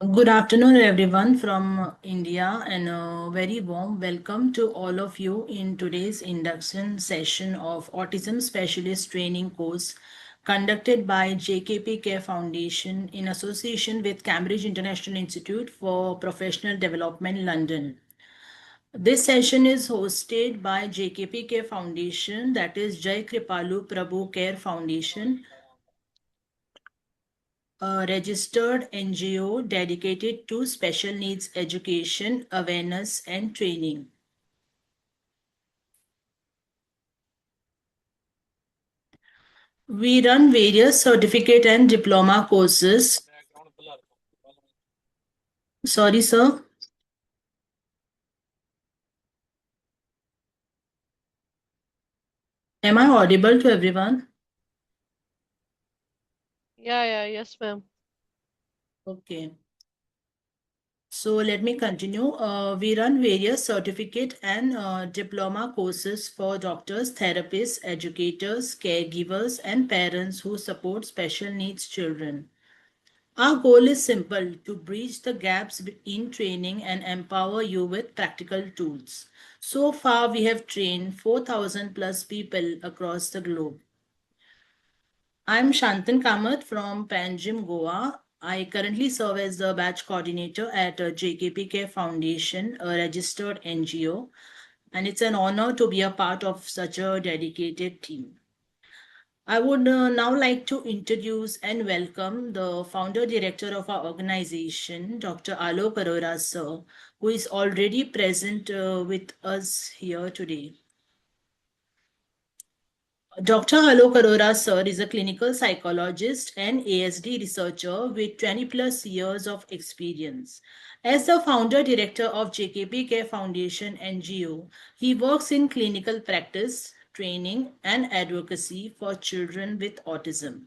Good afternoon, everyone from India, and a very warm welcome to all of you in today's induction session of Autism Specialist Training course conducted by JKP Care Foundation in association with Cambridge International Institute for Professional Development, London. This session is hosted by JKP Care Foundation, that is Jai Kripalu Prabhu Care Foundation, a registered NGO dedicated to special needs education, awareness, and training. We run various certificate and diploma courses. Sorry, sir. Am I audible to everyone? Yes, ma'am. Okay. So let me continue. We run various certificate and diploma courses for doctors, therapists, educators, caregivers, and parents who support special needs children. Our goal is simple to bridge the gaps in training and empower you with practical tools. So far, we have trained 4,000 plus people across the globe. I'm Shantan Kamath from Panjim, Goa. I currently serve as the batch coordinator at JKP Care Foundation, a registered NGO, and it's an honor to be a part of such a dedicated team. I would now like to introduce and welcome the founder director of our organization, Dr. Alok Arora, sir, who is already present with us here today. Dr. Alok Arora, sir, is a clinical psychologist and ASD researcher with 20 plus years of experience. As the founder director of JKP Care Foundation NGO, he works in clinical practice, training, and advocacy for children with autism.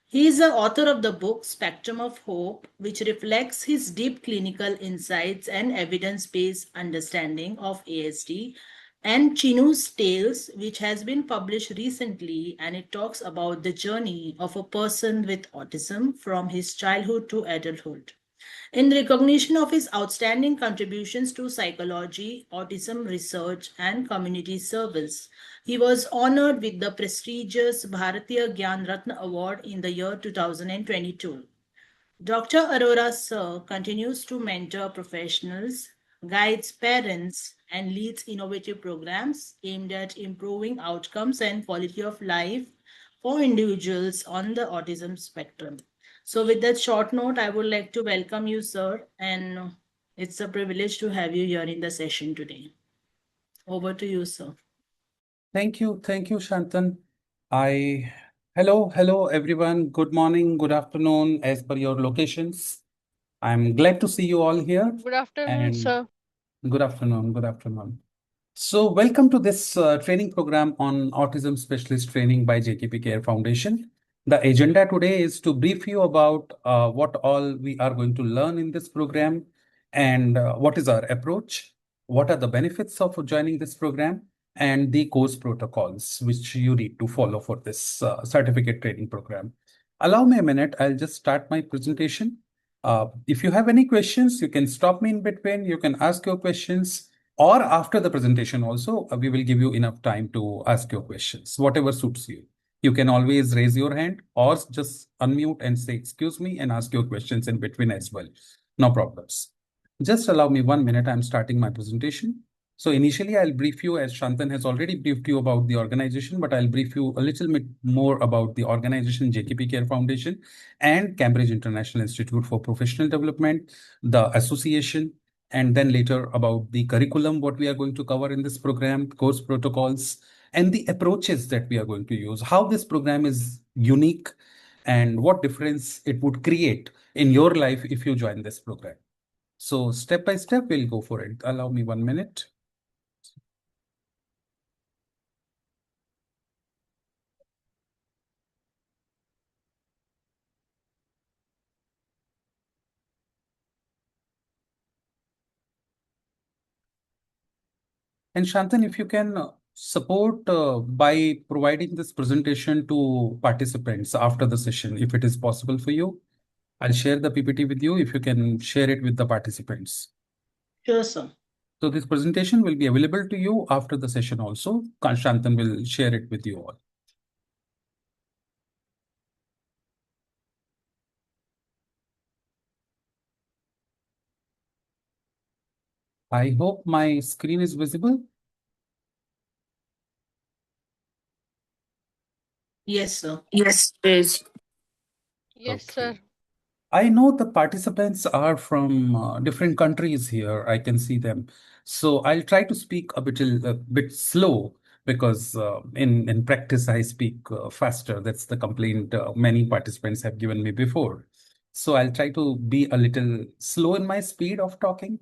He is the author of the book Spectrum of Hope, which reflects his deep clinical insights and evidence based understanding of ASD, and Chinu's Tales, which has been published recently, and it talks about the journey of a person with autism from his childhood to adulthood. In recognition of his outstanding contributions to psychology, autism research, and community service, he was honored with the prestigious Bharatiya Gyan Ratna Award in the year 2022. Dr. Arora Sir continues to mentor professionals, guides parents, and leads innovative programs aimed at improving outcomes and quality of life for individuals on the autism spectrum. So, with that short note, I would like to welcome you, sir, and it's a privilege to have you here in the session today. Over to you, sir. Thank you, Shantan. I hello everyone. Good morning, good afternoon, as per your locations. I'm glad to see you all here. Good afternoon, And sir. good afternoon, good afternoon. So, welcome to this training program on autism specialist training by JKP Care Foundation. The agenda today is to brief you about what all we are going to learn in this program and what is our approach, what are the benefits of joining this program, and the course protocols which you need to follow for this certificate training program. Allow me a minute, I'll just start my presentation. If you have any questions, you can stop me in between, you can ask your questions or after the presentation also, we will give you enough time to ask your questions, whatever suits you. You can always raise your hand or just unmute and say, excuse me, and ask your questions in between as well. No problems. Just allow me 1 minute. I'm starting my presentation. So initially, I'll brief you as Shantan has already briefed you about the organization, but I'll brief you a little bit more about the organization JKP Care Foundation and Cambridge International Institute for Professional Development, the association, and then later about the curriculum, what we are going to cover in this program, course protocols, and the approaches that we are going to use, how this program is unique, and what difference it would create in your life if you join this program. So step by step, we'll go for it. Allow me 1 minute. And Shantan, if you can support by providing this presentation to participants after the session, if it is possible for you. I'll share the PPT with you if you can share it with the participants. Sure, sir. So this presentation will be available to you after the session also. Shantan will share it with you all. I hope my screen is visible. Yes, sir. Yes, please. Yes, Okay. sir. I know the participants are from different countries here. I can see them. So I'll try to speak a bit slow because in practice I speak faster. That's the complaint many participants have given me before. So I'll try to be a little slow in my speed of talking.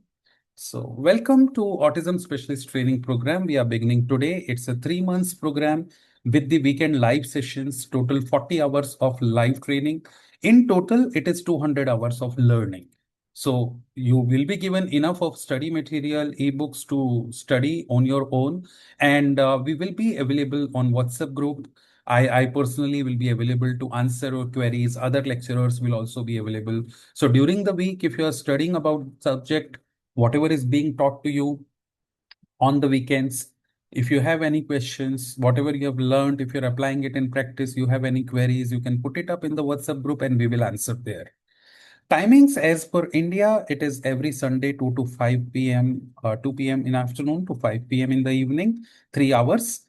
So, welcome to Autism Specialist Training Program. We are beginning today. It's a 3 months program with the weekend live sessions, total 40 hours of live training. In total, it is 200 hours of learning. So, you will be given enough of study material, ebooks to study on your own, and we will be available on WhatsApp group. I personally will be available to answer your queries. Other lecturers will also be available. So during the week, if you are studying about subject, whatever is being taught to you on the weekends. If you have any questions, whatever you have learned, if you're applying it in practice, you have any queries, you can put it up in the WhatsApp group and we will answer there. Timings as per India, it is every Sunday 2 to 5 p.m., 2 p.m. in afternoon to 5 p.m. in the evening, 3 hours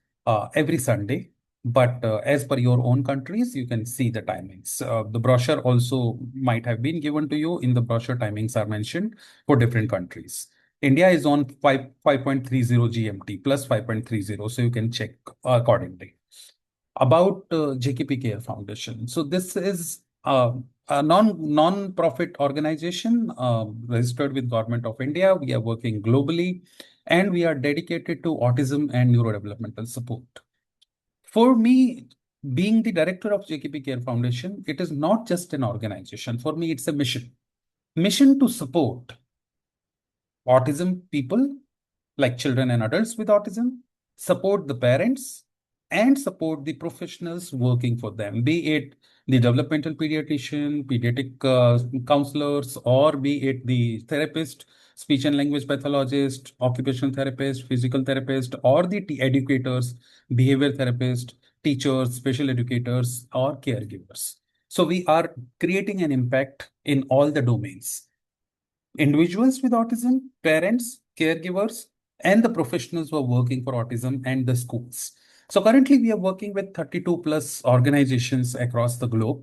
every Sunday. But as per your own countries, you can see the timings. The brochure also might have been given to you. In the brochure, timings are mentioned for different countries. India is on 5.30 GMT plus 5.30, so you can check accordingly. About JKP Care Foundation. So this is a non-profit organization registered with Government of India. We are working globally and we are dedicated to autism and neurodevelopmental support. For me, being the director of JKP Care Foundation, it is not just an organization. For me, it's a mission. Mission to support autism people like children and adults with autism, support the parents, and support the professionals working for them, be it the developmental pediatrician, pediatric counselors, or be it the therapist, speech and language pathologist, occupational therapist, physical therapist, or the educators, behavior therapist, teachers, special educators, or caregivers. So we are creating an impact in all the domains. Individuals with autism, parents, caregivers, and the professionals who are working for autism and the schools. So currently we are working with 32 plus organizations across the globe,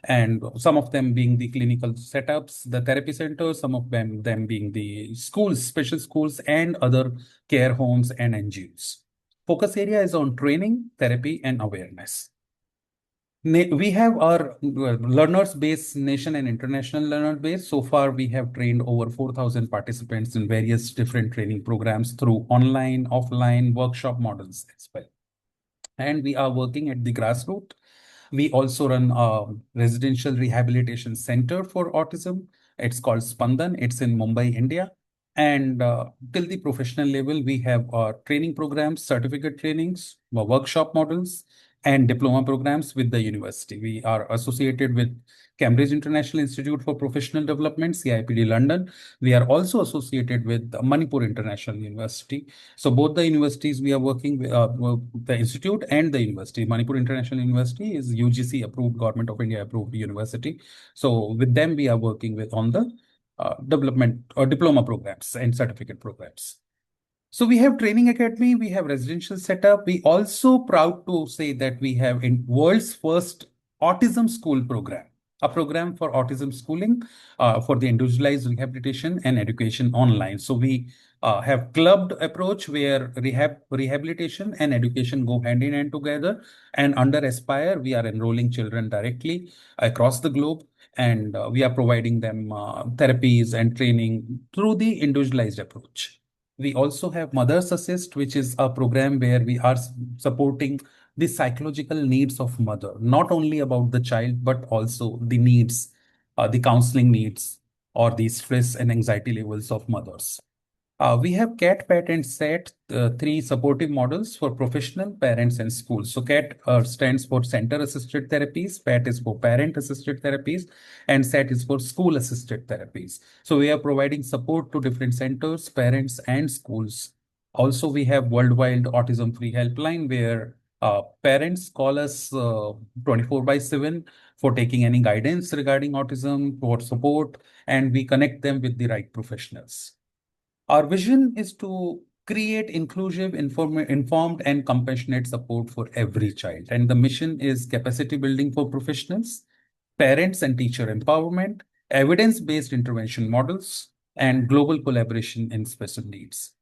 and some of them being the clinical setups, the therapy centers, some of them being the schools, special schools, and other care homes and NGOs. Focus area is on training, therapy, and awareness. We have our learners base, nation and international learner base. So far, we have trained over 4,000 participants in various different training programs through online, offline workshop models as well. And we are working at the grassroots. We also run a residential rehabilitation center for autism. It's called Spandan. It's in Mumbai, India. And till the professional level, we have training programs, certificate trainings, workshop models, and diploma programs with the university. We are associated with Cambridge International Institute for Professional Development, CIPD London. We are also associated with Manipur International University. So both the universities we are working with, the institute and the university. Manipur International University is UGC approved, Government of India approved university. So with them we are working with on the development or diploma programs and certificate programs. So we have training academy, we have residential setup. We also proud to say that we have in world's first autism school program, a program for autism schooling for the individualized rehabilitation and education online. So we have clubbed approach where rehabilitation and education go hand in hand together. And under Aspire, we are enrolling children directly across the globe. And we are providing them therapies and training through the individualized approach. We also have Mothers Assist, which is a program where we are supporting the psychological needs of mother, not only about the child, but also the needs, the counseling needs, or the stress and anxiety levels of mothers. We have CAT, PAT, and SAT, three supportive models for professional, parents, and schools. So CAT stands for Center Assisted Therapies, PAT is for Parent Assisted Therapies, and SAT is for School Assisted Therapies. So we are providing support to different centers, parents, and schools. Also, we have worldwide autism free helpline where parents call us 24 by 7 for taking any guidance regarding autism, for support, and we connect them with the right professionals. Our vision is to create inclusive, informed, and compassionate support for every child. And the mission is capacity building for professionals, parents and teacher empowerment, evidence-based intervention models, and global collaboration in special needs.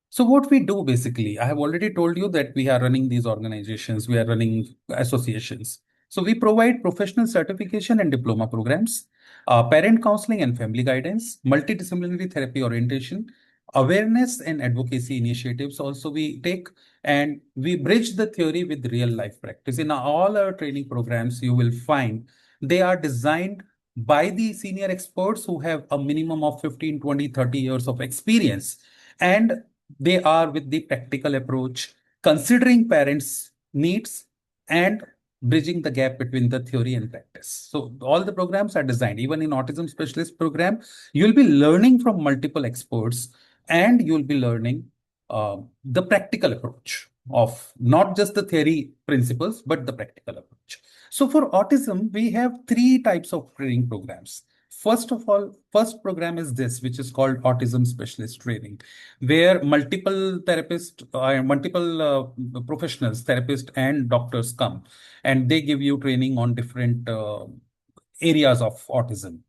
So what we do basically, I have already told you that we are running these organizations, we are running associations. So we provide professional certification and diploma programs, parent counseling and family guidance, multidisciplinary therapy orientation, awareness and advocacy initiatives also we take, and we bridge the theory with real life practice. In all our training programs, you will find they are designed by the senior experts who have a minimum of 15, 20, 30 years of experience. And they are with the practical approach, considering parents' needs and bridging the gap between the theory and practice. So all the programs are designed, even in autism specialist program, you'll be learning from multiple experts and you'll be learning the practical approach of not just the theory principles, but the practical approach. So for autism, we have three types of training programs. First of all, first program is this, which is called Autism Specialist Training, where multiple therapists, multiple professionals, therapists and doctors come, and they give you training on different areas of autism.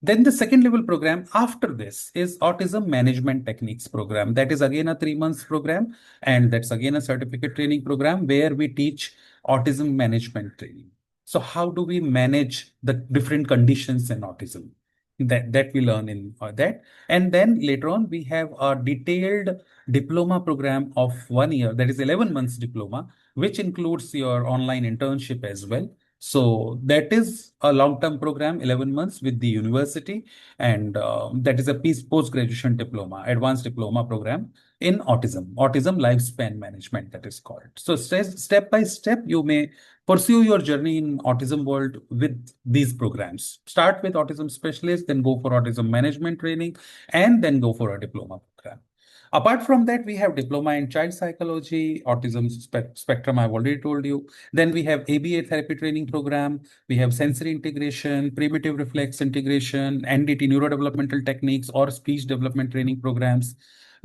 Then the second level program after this is Autism Management Techniques program. That is again a 3 months program, and that's again a certificate training program where we teach autism management training. So how do we manage the different conditions in autism? That we learn in that. And then later on, we have a detailed diploma program of 1 year, that is 11 months diploma, which includes your online internship as well. So that is a long-term program, 11 months with the university, and that is a post-graduation diploma, advanced diploma program in autism lifespan management, that is called. So step by step, you may pursue your journey in autism world with these programs. Start with autism specialist, then go for autism management training, and then go for a diploma program. Apart from that, we have diploma in child psychology, autism spectrum, I've already told you. Then we have ABA therapy training program. We have sensory integration, primitive reflex integration, NDT, neurodevelopmental techniques, or speech development training programs,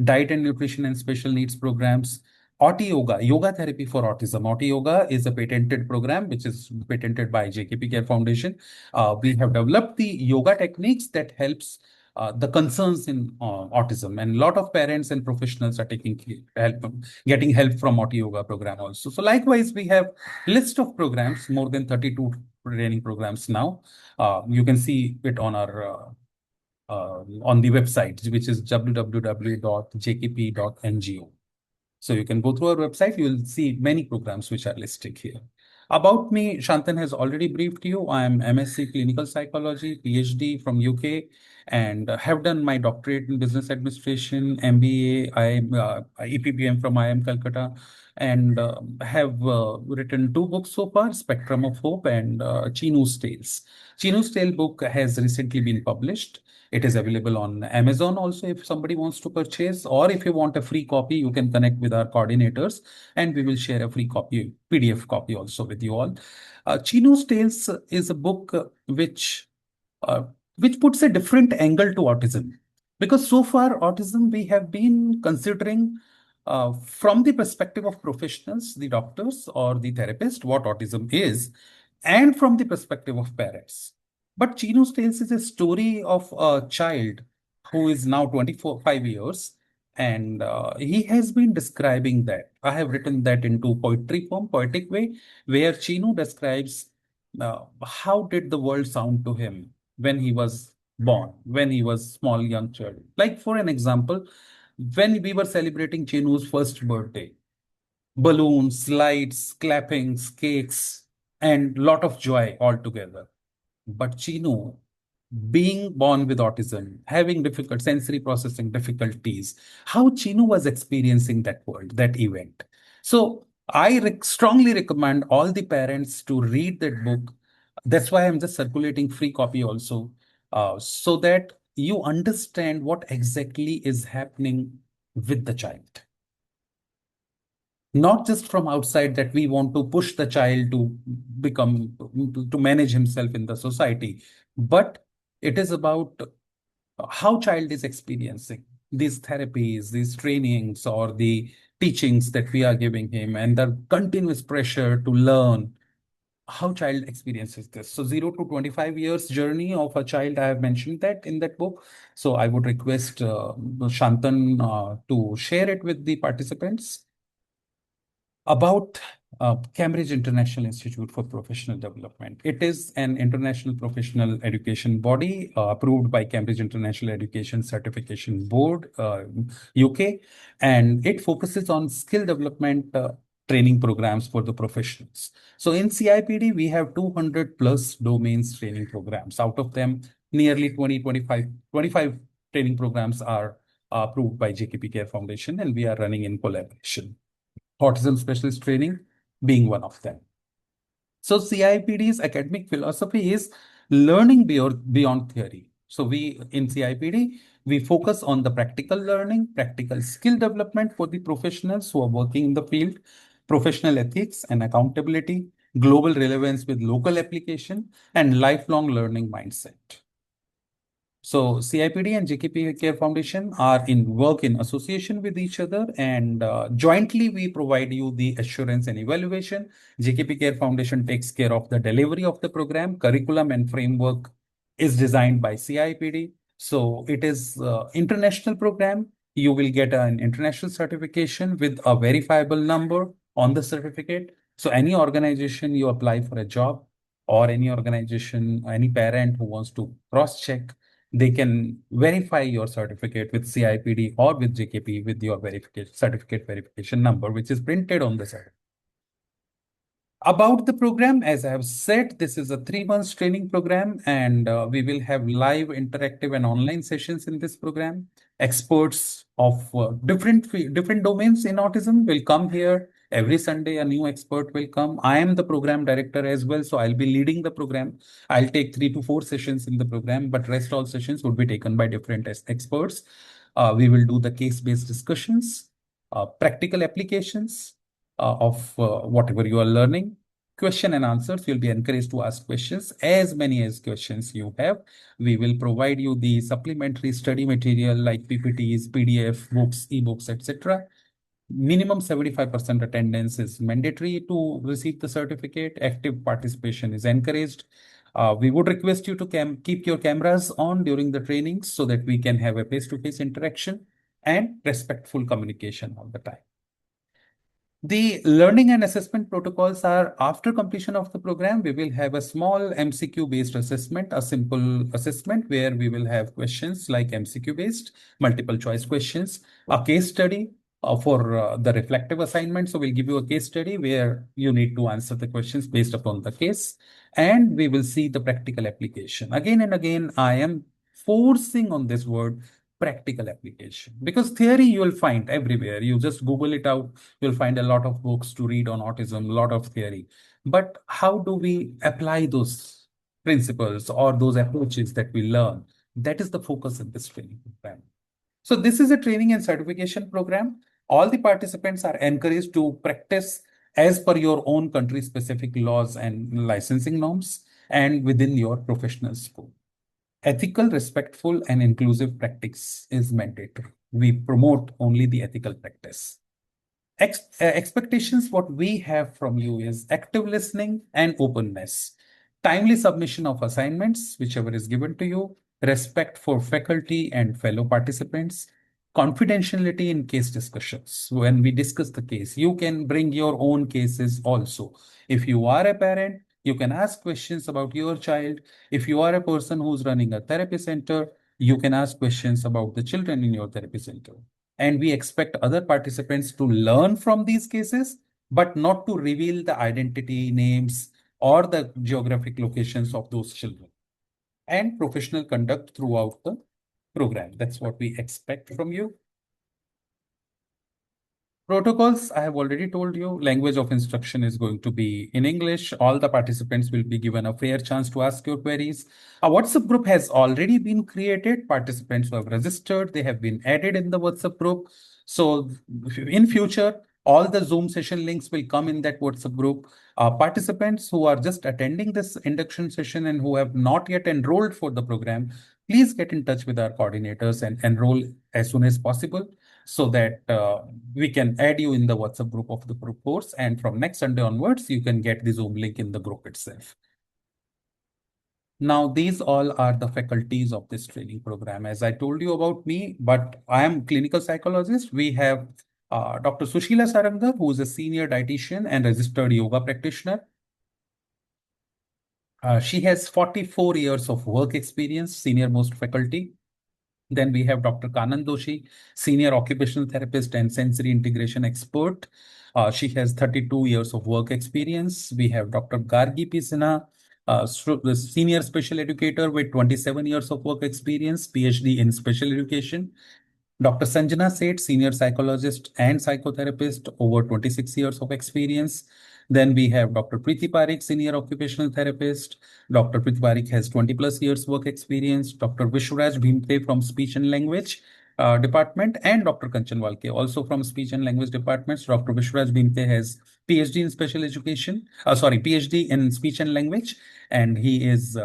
diet and nutrition and special needs programs. Auti Yoga, yoga therapy for autism. Auti Yoga is a patented program which is patented by JKP Care Foundation. We have developed the yoga techniques that helps the concerns in autism, and a lot of parents and professionals are getting help from Auti Yoga program also. So likewise, we have list of programs, more than 32 training programs now. You can see it on our on the website, which is www.jkp.ngo. So you can go through our website, you will see many programs which are listed here. About me, Shantan has already briefed you. I am MSc Clinical Psychology, PhD from UK, and have done my doctorate in Business Administration, MBA, EPBM from IIM Calcutta, and have written 2 books so far, Spectrum of Hope and Chinu's Tales. Chinu's Tale book has recently been published. It is available on Amazon also if somebody wants to purchase, or if you want a free copy, you can connect with our coordinators and we will share a free copy, PDF copy also with you all. Chinu's Tales is a book which puts a different angle to autism. Because so far, autism we have been considering from the perspective of professionals, the doctors or the therapist, what autism is, and from the perspective of parents. But Chinu's Tales is a story of a child who is now 5 years, and he has been describing that. I have written that into poetry form, poetic way, where Chinu describes how did the world sound to him when he was born, when he was small young child. Like for an example, when we were celebrating Chinu's first birthday, balloons, lights, clappings, cakes, and lot of joy all together. But Chinu being born with autism, having difficult sensory processing difficulties, how Chinu was experiencing that world, that event. So I strongly recommend all the parents to read that book. That's why I'm just circulating free copy also, so that you understand what exactly is happening with the child. Not just from outside that we want to push the child to become, to manage himself in the society, but it is about how child is experiencing these therapies, these trainings, or the teachings that we are giving him, and the continuous pressure to learn, how child experiences this. So 0 to 25 years journey of a child, I have mentioned that in that book. So I would request Shantan to share it with the participants about Cambridge International Institute for Professional Development. It is an international professional education body approved by Cambridge International Education Certification Board, UK, and it focuses on skill development training programs for the professionals. So in CIPD, we have 200 plus domains training programs. Out of them, nearly 25 training programs are approved by JKP Care Foundation, and we are running in collaboration. Autism specialist training being one of them. So CIPD's academic philosophy is learning beyond theory. So in CIPD, we focus on the practical learning, practical skill development for the professionals who are working in the field, professional ethics and accountability, global relevance with local application, and lifelong learning mindset. So CIPD and JKP Care Foundation are work in association with each other, and jointly we provide you the assurance and evaluation. JKP Care Foundation takes care of the delivery of the program. Curriculum and framework is designed by CIPD. So it is international program. You will get an international certification with a verifiable number on the certificate. So any organization you apply for a job, or any organization, any parent who wants to cross-check, they can verify your certificate with CIPD or with JKP with your certificate verification number, which is printed on the certificate. About the program, as I have said, this is a 3 months training program, and we will have live, interactive, and online sessions in this program. Experts of different domains in autism will come here. Every Sunday, a new expert will come. I am the program director as well, so I'll be leading the program. I'll take 3 to 4 sessions in the program, but rest all sessions would be taken by different experts. We will do the case-based discussions, practical applications of whatever you are learning. Question and answers, you'll be encouraged to ask questions, as many as questions you have. We will provide you the supplementary study material like PPTs, PDF, books, ebooks, etc. Minimum 75% attendance is mandatory to receive the certificate. Active participation is encouraged. We would request you to keep your cameras on during the trainings so that we can have a face-to-face interaction and respectful communication all the time. The learning and assessment protocols are after completion of the program, we will have a small MCQ based assessment, a simple assessment where we will have questions like MCQ based, multiple choice questions, a case study for the reflective assignment. So we'll give you a case study where you need to answer the questions based upon the case, and we will see the practical application. Again and again, I am forcing on this word practical application, because theory you will find everywhere. You just Google it out, you'll find a lot of books to read on autism, a lot of theory. But how do we apply those principles or those approaches that we learn? That is the focus of this training program. So this is a training and certification program. All the participants are encouraged to practice as per your own country specific laws and licensing norms and within your professional scope. Ethical, respectful, and inclusive practice is mandatory. We promote only the ethical practice. Expectations, what we have from you is active listening and openness, timely submission of assignments, whichever is given to you, respect for faculty and fellow participants, confidentiality in case discussions. When we discuss the case, you can bring your own cases also. If you are a parent, you can ask questions about your child. If you are a person who's running a therapy center, you can ask questions about the children in your therapy center. And we expect other participants to learn from these cases, but not to reveal the identity, names, or the geographic locations of those children. and professional conduct throughout the program. That's what we expect from you. Protocols, I have already told you, language of instruction is going to be in English. All the participants will be given a fair chance to ask your queries. A WhatsApp group has already been created. Participants who have registered, they have been added in the WhatsApp group. So in future, all the Zoom session links will come in that WhatsApp group. Participants who are just attending this induction session and who have not yet enrolled for the program, please get in touch with our coordinators and enroll as soon as possible, so that we can add you in the WhatsApp group of the group course. And from next Sunday onwards, you can get the Zoom link in the group itself. Now, these all are the faculties of this training program. As I told you about me, but I am clinical psychologist. We have Dr. Sushila Sarangar, who is a senior dietitian and registered yoga practitioner. She has 44 years of work experience, senior most faculty. Then we have Dr. Kanan Doshi, senior occupational therapist and sensory integration expert. She has 32 years of work experience. We have Dr. Gargi P. Sinha, the senior special educator with 27 years of work experience, PhD in special education. Dr. Sanjana Seth, senior psychologist and psychotherapist, over 26 years of experience. Then we have Dr. Preeti Parikh, senior occupational therapist. Dr. Preeti Parikh has 20 plus years work experience. Dr. Vishwaraj Bhimte from speech and language department, and Dr. Kanchan Walke also from speech and language departments. Dr. Vishwaraj Bhimte has PhD in special education, PhD in speech and language, and he is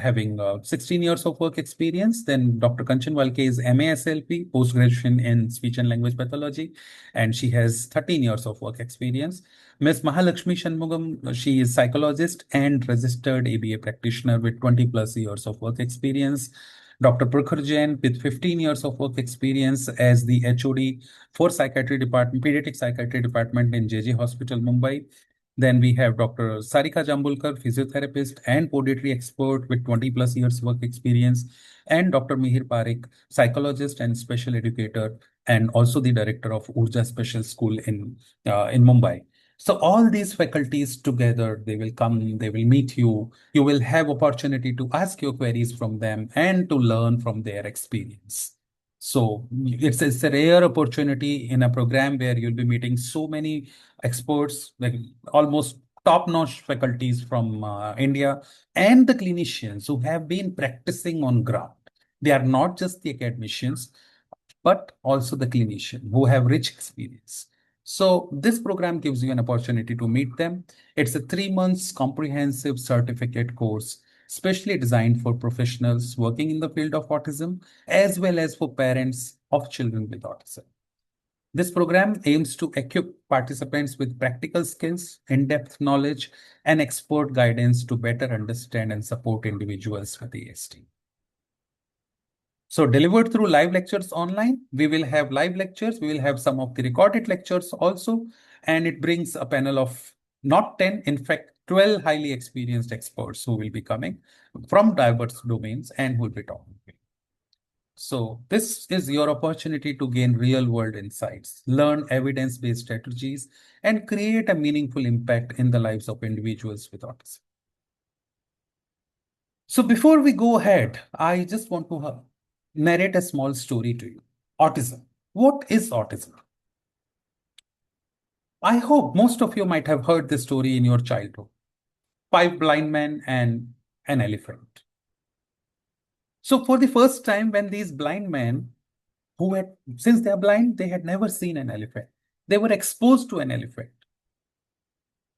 having 16 years of work experience. Then Dr. Kanchan Walke is MASLP, post-graduation in speech and language pathology, and she has 13 years of work experience. Ms. Mahalakshmi Shanmugam, she is psychologist and registered ABA practitioner with 20 plus years of work experience. Dr. Prakhar Jain with 15 years of work experience as the HOD for psychiatry department, pediatric psychiatry department in JJ Hospital, Mumbai. Then we have Dr. Sarika Jambulkar, physiotherapist and podiatry expert with 20 plus years work experience, and Dr. Mihir Parikh, psychologist and special educator, and also the director of Urja Special School in Mumbai. So all these faculties together, they will come, they will meet you. You will have opportunity to ask your queries from them and to learn from their experience. So it's a rare opportunity in a program where you'll be meeting so many experts, like almost top-notch faculties from India, and the clinicians who have been practicing on ground. They are not just the academicians, but also the clinician who have rich experience. So this program gives you an opportunity to meet them. It's a 3 months comprehensive certificate course, specially designed for professionals working in the field of autism, as well as for parents of children with autism. This program aims to equip participants with practical skills, in-depth knowledge, and expert guidance to better understand and support individuals with ASD. So delivered through live lectures online, we will have live lectures, we will have some of the recorded lectures also, and it brings a panel of not 10, in fact, 12 highly experienced experts who will be coming from diverse domains and who will be talking. So this is your opportunity to gain real-world insights, learn evidence-based strategies, and create a meaningful impact in the lives of individuals with autism. So before we go ahead, I just want to narrate a small story to you. Autism. What is autism? I hope most of you might have heard this story in your childhood. 5 blind men and an elephant. So for the first time, when these blind men who had, since they are blind, they had never seen an elephant. They were exposed to an elephant.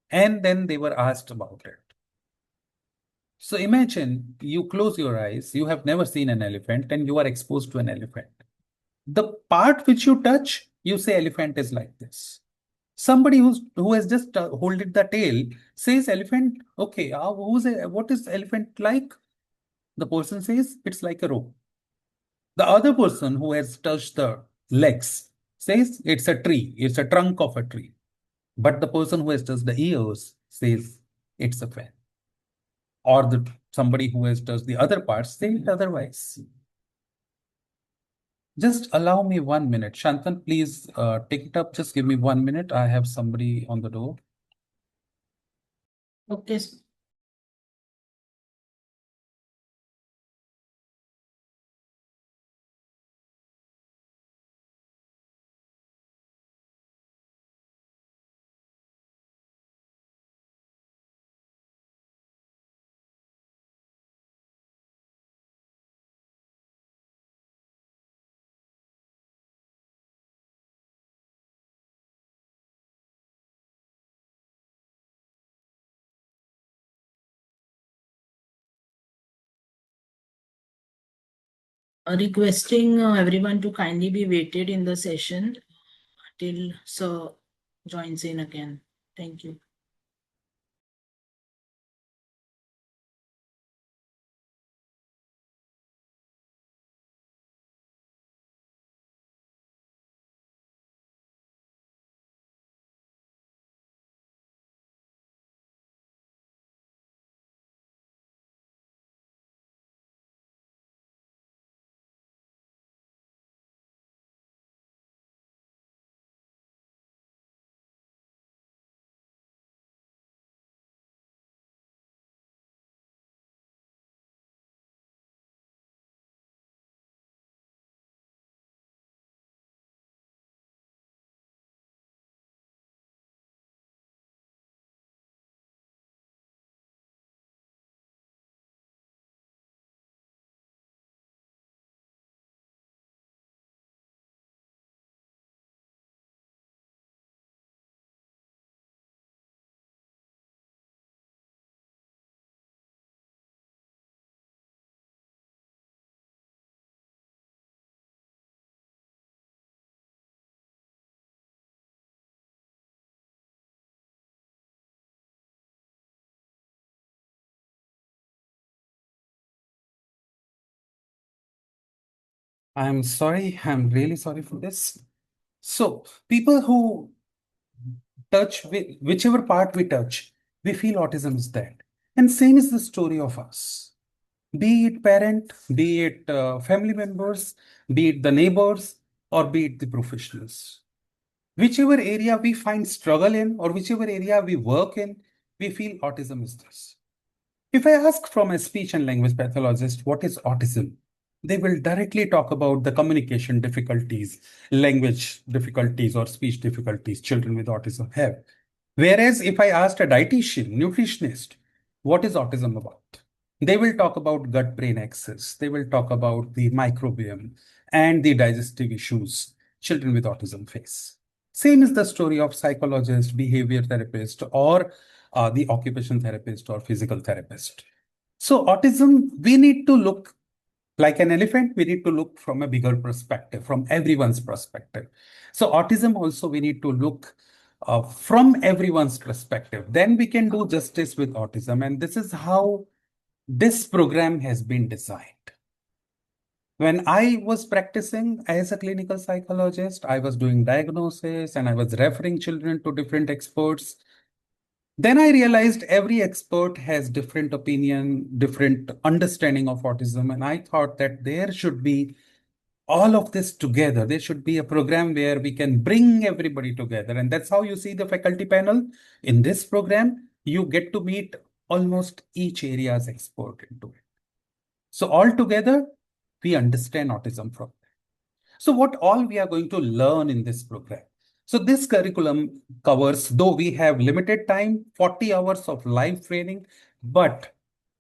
And then they were asked about it. So imagine you close your eyes, you have never seen an elephant and you are exposed to an elephant. The part which you touch, you say elephant is like this. Somebody who has just holded the tail says elephant, okay, what is elephant like? The person says it's like a rope. The other person who has touched the legs says it's a tree, it's a trunk of a tree. But the person who has touched the ears says it's a fan. Or somebody who has touched the other parts says it otherwise. Just allow me 1 minute. Shantan, please take it up. Just give me 1 minute. I have somebody on the door. Okay. Requesting everyone to kindly be waited in the session till Sir joins in again. Thank you. I'm sorry, I'm really sorry for this. So, people who touch whichever part we touch, we feel autism is that. And same is the story of us. Be it parent, be it family members, be it the neighbors, or be it the professionals. Whichever area we find struggle in, or whichever area we work in, we feel autism is this. If I ask from a speech and language pathologist what is autism, they will directly talk about the communication difficulties, language difficulties, or speech difficulties children with autism have. Whereas if I asked a dietitian, nutritionist, what is autism about? They will talk about gut brain axis, they will talk about the microbiome and the digestive issues children with autism face. Same is the story of psychologist, behavior therapist, or the occupation therapist or physical therapist. So, autism, we need to look like an elephant, we need to look from a bigger perspective, from everyone's perspective. So, autism also, we need to look from everyone's perspective. Then we can do justice with autism. And this is how this program has been designed. When I was practicing as a clinical psychologist, I was doing diagnosis and I was referring children to different experts. Then I realized every expert has different opinion, different understanding of autism. And I thought that there should be all of this together. There should be a program where we can bring everybody together. And that's how you see the faculty panel. In this program, you get to meet almost each area's expert into it. So all together, we understand autism from that. So what all we are going to learn in this program? So this curriculum covers, though we have limited time, 40 hours of live training, but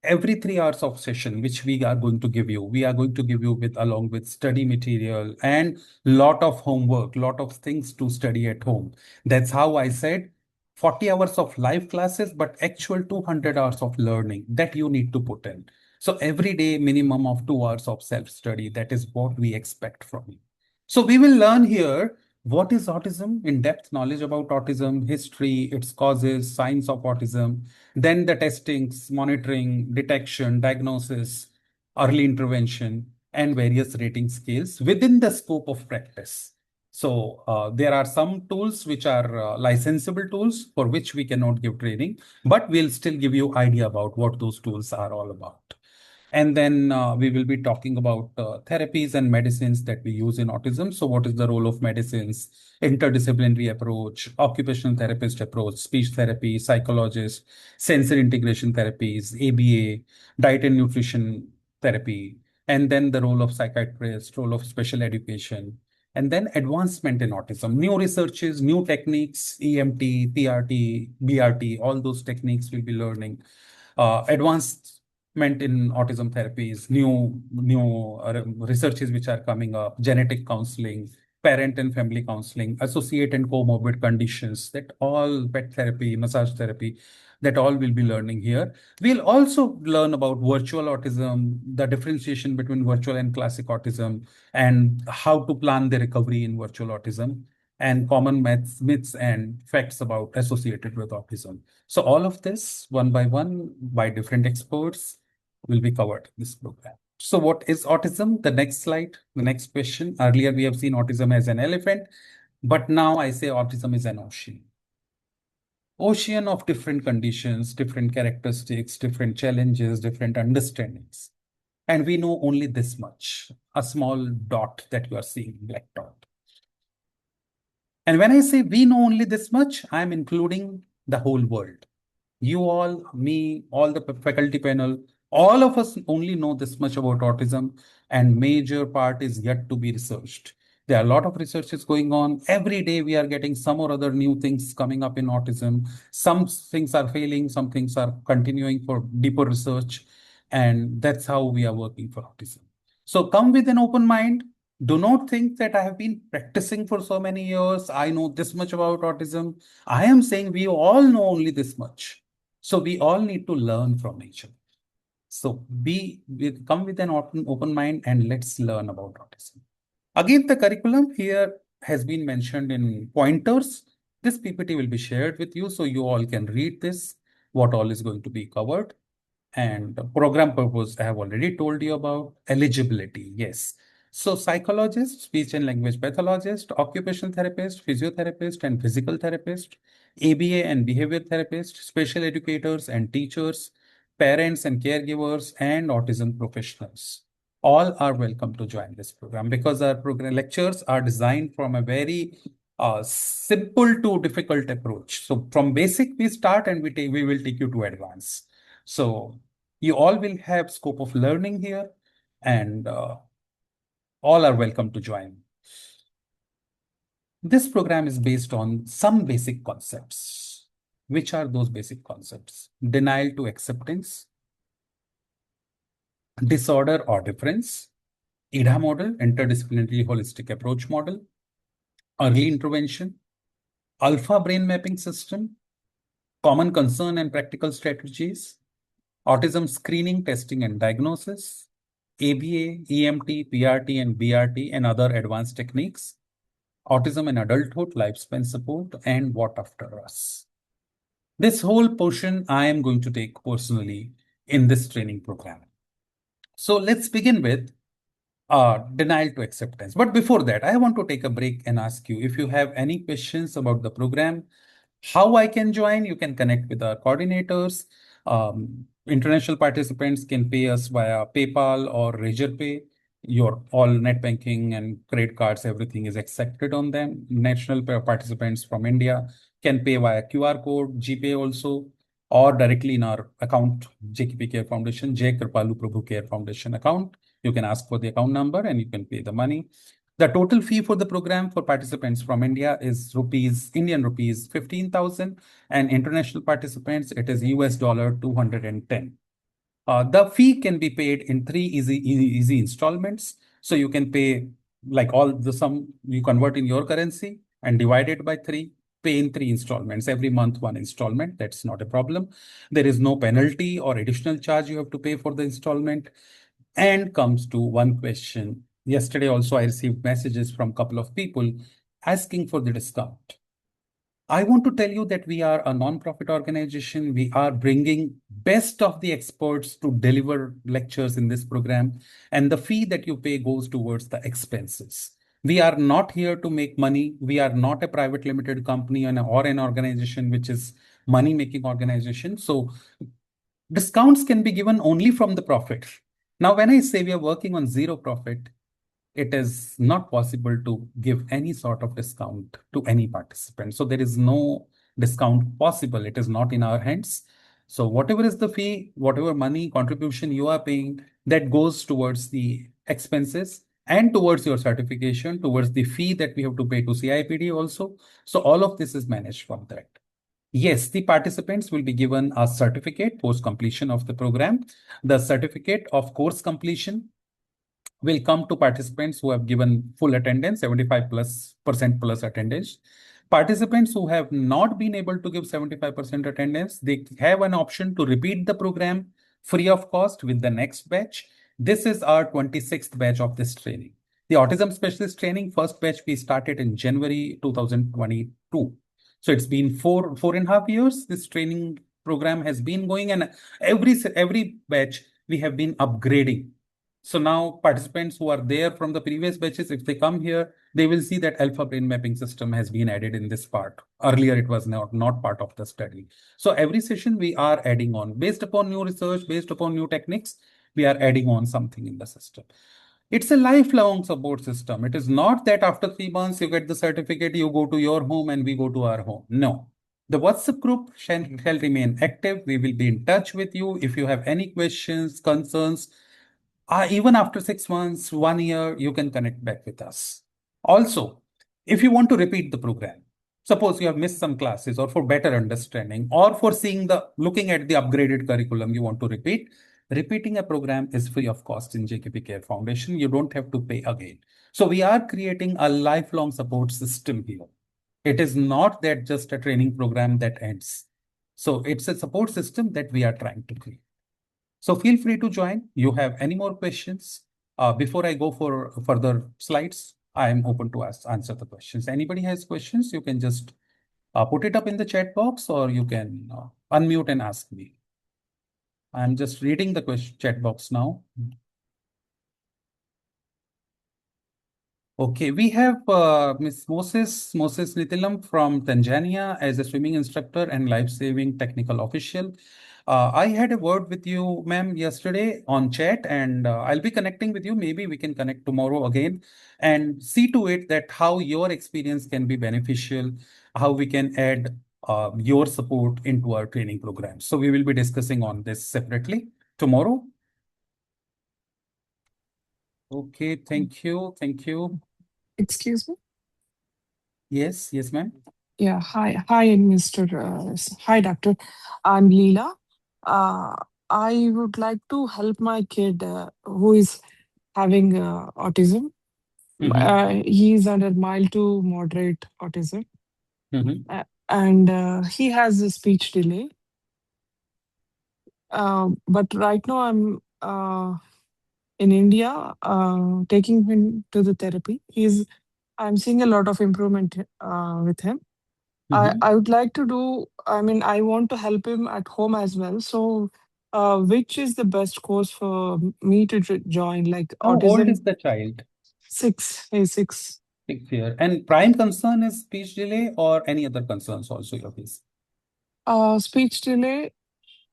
every 3 hours of session, which we are going to give you, we are going to give you with along with study material and lot of homework, lot of things to study at home. That's how I said 40 hours of live classes, but actual 200 hours of learning that you need to put in. So every day, minimum of 2 hours of self-study. That is what we expect from you. So we will learn here what is autism, in-depth knowledge about autism, history, its causes, signs of autism, then the testings, monitoring, detection, diagnosis, early intervention, and various rating scales within the scope of practice. So there are some tools which are licensable tools for which we cannot give training, but we'll still give you idea about what those tools are all about. And then we will be talking about therapies and medicines that we use in autism. So what is the role of medicines, interdisciplinary approach, occupational therapist approach, speech therapy, psychologist, sensory integration therapies, ABA, diet and nutrition therapy, and then the role of psychiatrist, role of special education, and then advancement in autism, new researches, new techniques, EMT, PRT, BRT, all those techniques we'll be learning. Advancement in autism therapies, new researches which are coming up, genetic counseling, parent and family counseling, associate and comorbid conditions, that all pet therapy, massage therapy, that all we'll be learning here. We'll also learn about virtual autism, the differentiation between virtual and classic autism, and how to plan the recovery in virtual autism, and common myths and facts about associated with autism. So all of this, one by different experts, will be covered in this program. So what is autism? The next slide, the next question. Earlier, we have seen autism as an elephant, but now I say autism is an ocean. Ocean of different conditions, different characteristics, different challenges, different understandings. And we know only this much, a small dot that you are seeing, black dot. And when I say we know only this much, I'm including the whole world. You all, me, all the faculty panel, all of us only know this much about autism, and major part is yet to be researched. There are a lot of researches going on. Every day we are getting some or other new things coming up in autism. Some things are failing, some things are continuing for deeper research. And that's how we are working for autism. So come with an open mind. Do not think that I have been practicing for so many years. I know this much about autism. I am saying we all know only this much. So we all need to learn from each other. So come with an open mind and let's learn about autism. Again, the curriculum here has been mentioned in pointers. This PPT will be shared with you so you all can read this, what all is going to be covered. And program purpose, I have already told you about. Eligibility, yes. So psychologist, speech and language pathologist, occupational therapist, physiotherapist and physical therapist, ABA and behavior therapist, special educators and teachers, parents and caregivers, and autism professionals. All are welcome to join this program because our program lectures are designed from a very simple to difficult approach. So from basic we start and we will take you to advanced. So you all will have scope of learning here, and all are welcome to join. This program is based on some basic concepts. Which are those basic concepts? Denial to acceptance, disorder or difference, IDA model, interdisciplinary holistic approach model, early intervention, alpha brain mapping system, common concern and practical strategies, autism screening, testing and diagnosis, ABA, EMT, PRT and BRT and other advanced techniques, autism in adulthood, lifespan support, and what after us. This whole portion I am going to take personally in this training program. So let's begin with denial to acceptance. But before that, I want to take a break and ask you if you have any questions about the program, how I can join. You can connect with our coordinators. International participants can pay us via PayPal or Razorpay. Your all net banking and credit cards, everything is accepted on them. National participants from India can pay via QR code, GPay also, or directly in our account, JKP Care Foundation, J. Kripalu Prabhu Care Foundation account. You can ask for the account number and you can pay the money. The total fee for the program for participants from India is Indian rupees 15,000, and international participants, it is US dollar 210. The fee can be paid in 3 easy installments. So you can pay like all the sum you convert in your currency and divide it by 3, pay in 3 installments, every month 1 installment. That's not a problem. There is no penalty or additional charge you have to pay for the installment. And comes to one question. Yesterday also I received messages from a couple of people asking for the discount. I want to tell you that we are a non-profit organization. We are bringing best of the experts to deliver lectures in this program, and the fee that you pay goes towards the expenses. We are not here to make money. We are not a private limited company or an organization which is money-making organization. So discounts can be given only from the profit. Now, when I say we are working on zero profit, it is not possible to give any sort of discount to any participant. So there is no discount possible. It is not in our hands. So whatever is the fee, whatever money contribution you are paying, that goes towards the expenses and towards your certification, towards the fee that we have to pay to CIPD also. So all of this is managed from that. Yes, the participants will be given a certificate post completion of the program. The certificate of course completion will come to participants who have given full attendance, 75% plus attendance. Participants who have not been able to give 75% attendance, they have an option to repeat the program free of cost with the next batch. This is our 26th batch of this training. The autism specialist training, first batch we started in January 2022. So it's been four and a half years. This training program has been going, and every batch we have been upgrading. So now participants who are there from the previous batches, if they come here, they will see that alpha brain mapping system has been added in this part. Earlier, it was not part of the study. So every session we are adding on based upon new research, based upon new techniques, we are adding on something in the system. It's a lifelong support system. It is not that after 3 months you get the certificate, you go to your home and we go to our home. No. The WhatsApp group shall remain active. We will be in touch with you. If you have any questions, concerns, even after 6 months, 1 year, you can connect back with us. Also, if you want to repeat the program, suppose you have missed some classes, or for better understanding, or for looking at the upgraded curriculum, you want to repeat. Repeating a program is free of cost in JKP Care Foundation. You don't have to pay again. So we are creating a lifelong support system here. It is not that just a training program that ends. So it's a support system that we are trying to create. So feel free to join. You have any more questions? Before I go for further slides, I am open to answer the questions. Anybody has questions, you can just put it up in the chat box, or you can unmute and ask me. I'm just reading the chat box now. Okay, we have Miss Moses Nithilam from Tanzania as a swimming instructor and life-saving technical official. I had a word with you, ma'am, yesterday on chat, and I'll be connecting with you. Maybe we can connect tomorrow again and see to it that how your experience can be beneficial, how we can add your support into our training program. So we will be discussing on this separately tomorrow. Okay, thank you. Thank you. Excuse me? Yes, ma'am. Yeah, hi, Mr. Hi, doctor. I'm Leela. I would like to help my kid who is having autism. He's under mild to moderate autism, and he has a speech delay. But right now, I'm in India taking him to the therapy. I'm seeing a lot of improvement with him. I would like to do, I want to help him at home as well. So, which is the best course for me to join? Like How old is autism, the child? 6, he's 6. 6 years. And prime concern is speech delay, or any other concerns also you're facing? Speech delay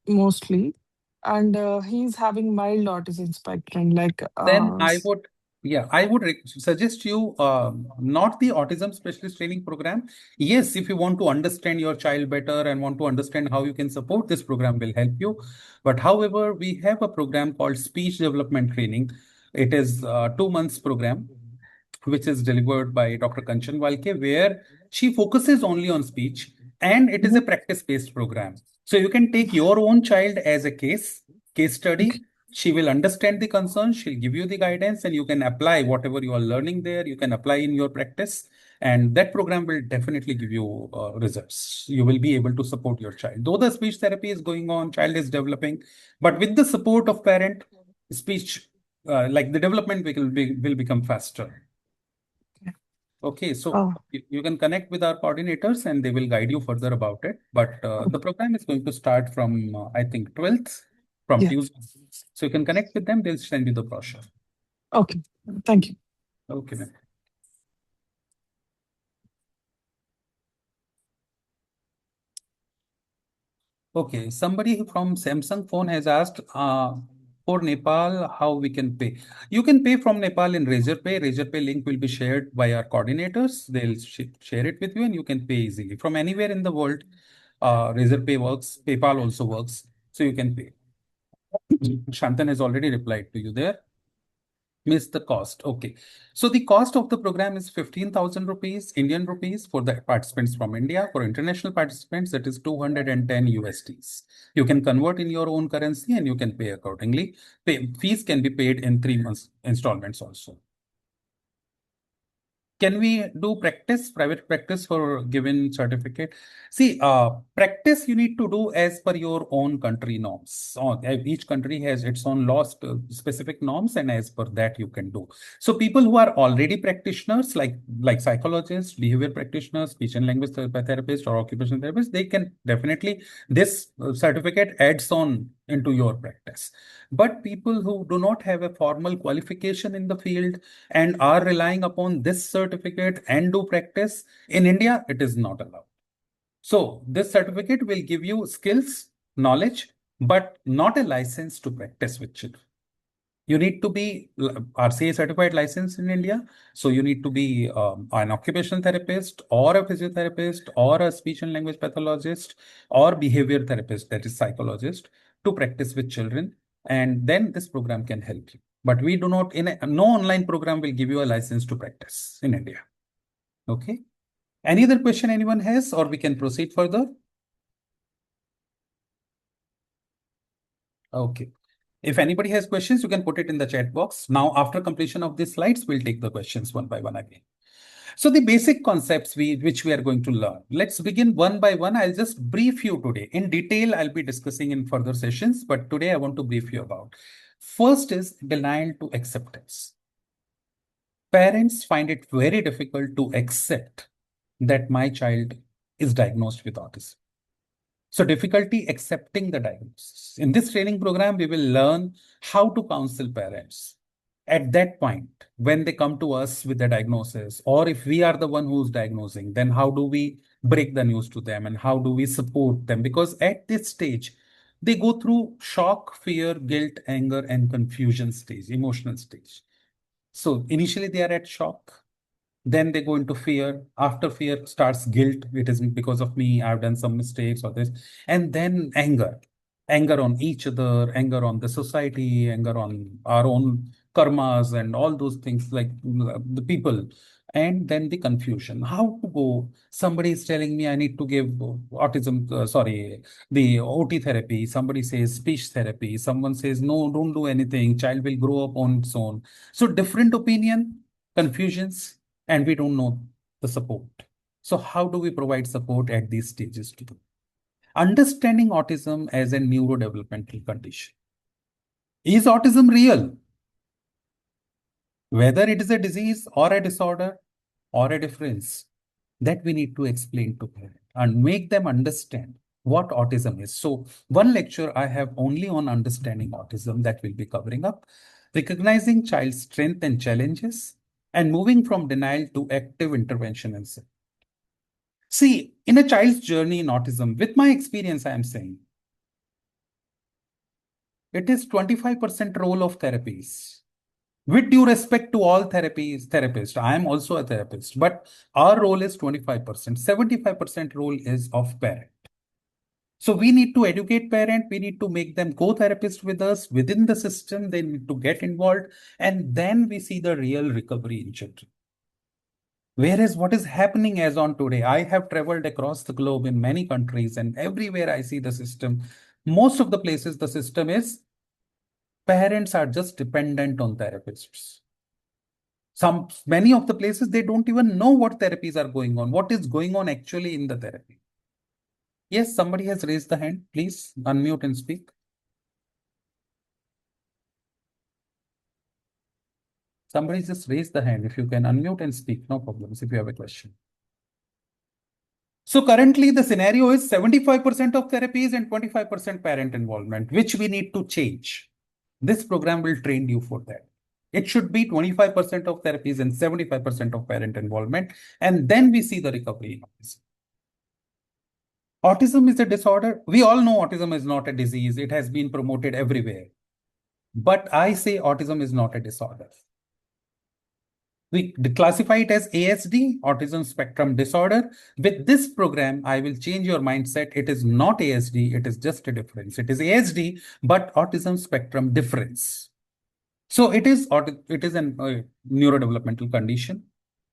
mostly, and he's having mild autism spectrum. Like, Then I would suggest you not the autism specialist training program. Yes, if you want to understand your child better and want to understand how you can support, this program will help you. But however, we have a program called speech development training. It is a 2 months program, which is delivered by Dr. Kanchan Walke, where she focuses only on speech, and it is a practice-based program. So you can take your own child as a case study. Okay. She will understand the concerns, she'll give you the guidance, and you can apply whatever you are learning there, you can apply in your practice. And that program will definitely give you results. You will be able to support your child. Though the speech therapy is going on, child is developing, but with the support of parent, speech, like the development will become faster. Okay, so you can connect with our coordinators and they will guide you further about it. But the program is going to start from, I think, 12th, from Tuesday. So you can connect with them, they'll send you the brochure. Okay, thank you. Okay, ma'am. Okay, somebody from Samsung phone has asked, for Nepal, how we can pay. You can pay from Nepal in Razorpay. Razorpay link will be shared by our coordinators. They'll share it with you and you can pay easily. From anywhere in the world, Razorpay works. PayPal also works. So you can pay. Shantan has already replied to you there. Miss the cost. Okay. So the cost of the program is 15,000 rupees, Indian rupees for the participants from India. For international participants, it is 210 USDs. You can convert in your own currency and you can pay accordingly. Fees can be paid in 3 months installments also. Can we do private practice for given certificate? See, practice you need to do as per your own country norms. Each country has its own laws, specific norms, and as per that you can do. So people who are already practitioners, like psychologists, behavior practitioners, speech and language therapists, or occupational therapists, they can definitely, this certificate adds on into your practice. But people who do not have a formal qualification in the field and are relying upon this certificate and do practice, in India, it is not allowed. So this certificate will give you skills, knowledge, but not a license to practice with children. You need to be RCA certified license in India. So you need to be an occupational therapist or a physiotherapist or a speech and language pathologist or behavior therapist, that is psychologist, to practice with children. And then this program can help you. But we do not, no online program will give you a license to practice in India. Okay. Any other question anyone has, or we can proceed further? Okay. If anybody has questions, you can put it in the chat box. Now, after completion of these slides, we'll take the questions one by one again. So the basic concepts which we are going to learn. Let's begin one by one. I'll just brief you today. In detail, I'll be discussing in further sessions, but today I want to brief you about. First is denial to acceptance. Parents find it very difficult to accept that my child is diagnosed with autism. So difficulty accepting the diagnosis. In this training program, we will learn how to counsel parents at that point when they come to us with the diagnosis, or if we are the one who's diagnosing, then how do we break the news to them and how do we support them? Because at this stage, they go through shock, fear, guilt, anger, and confusion stage, emotional stage. So initially they are at shock. Then they go into fear. After fear starts guilt. It is because of me, I've done some mistakes or this. And then anger. Anger on each other, anger on the society, anger on our own karmas and all those things, like the people. And then the confusion. How to go? Somebody is telling me I need to give the OT therapy. Somebody says speech therapy. Someone says, no, don't do anything. Child will grow up on its own. So different opinion, confusions, and we don't know the support. So how do we provide support at these stages to them? Understanding autism as a neurodevelopmental condition. Is autism real? Whether it is a disease or a disorder or a difference, that we need to explain to parents and make them understand what autism is. So one lecture I have only on understanding autism that will be covering up, recognizing child's strength and challenges, and moving from denial to active intervention and support. See, in a child's journey in autism, with my experience, I am saying, it is 25% role of therapies. With due respect to all therapists, I am also a therapist, but our role is 25%. 75% role is of parent. So we need to educate parent. We need to make them co-therapist with us within the system. They need to get involved, and then we see the real recovery in children. Whereas what is happening as on today, I have traveled across the globe in many countries, and everywhere I see the system, most of the places the system is parents are just dependent on therapists. Many of the places, they don't even know what therapies are going on, what is going on actually in the therapy. Yes, somebody has raised the hand. Please unmute and speak. Somebody just raised the hand. If you can unmute and speak, no problems if you have a question. So currently the scenario is 75% of therapies and 25% parent involvement, which we need to change. This program will train you for that. It should be 25% of therapies and 75% of parent involvement. And then we see the recovery in autism. Autism is a disorder. We all know autism is not a disease. It has been promoted everywhere. But I say autism is not a disorder. We classify it as ASD, Autism Spectrum Disorder. With this program, I will change your mindset. It is not ASD. It is just a difference. It is ASD, but Autism Spectrum Difference. So it is an neurodevelopmental condition.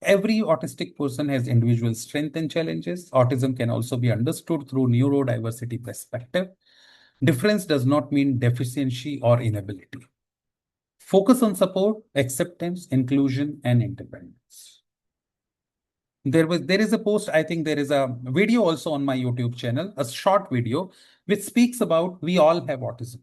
Every autistic person has individual strengths and challenges. Autism can also be understood through neurodiversity perspective. Difference does not mean deficiency or inability. Focus on support, acceptance, inclusion, and independence. There is a post, I think there is a video also on my YouTube channel, a short video, which speaks about we all have autism.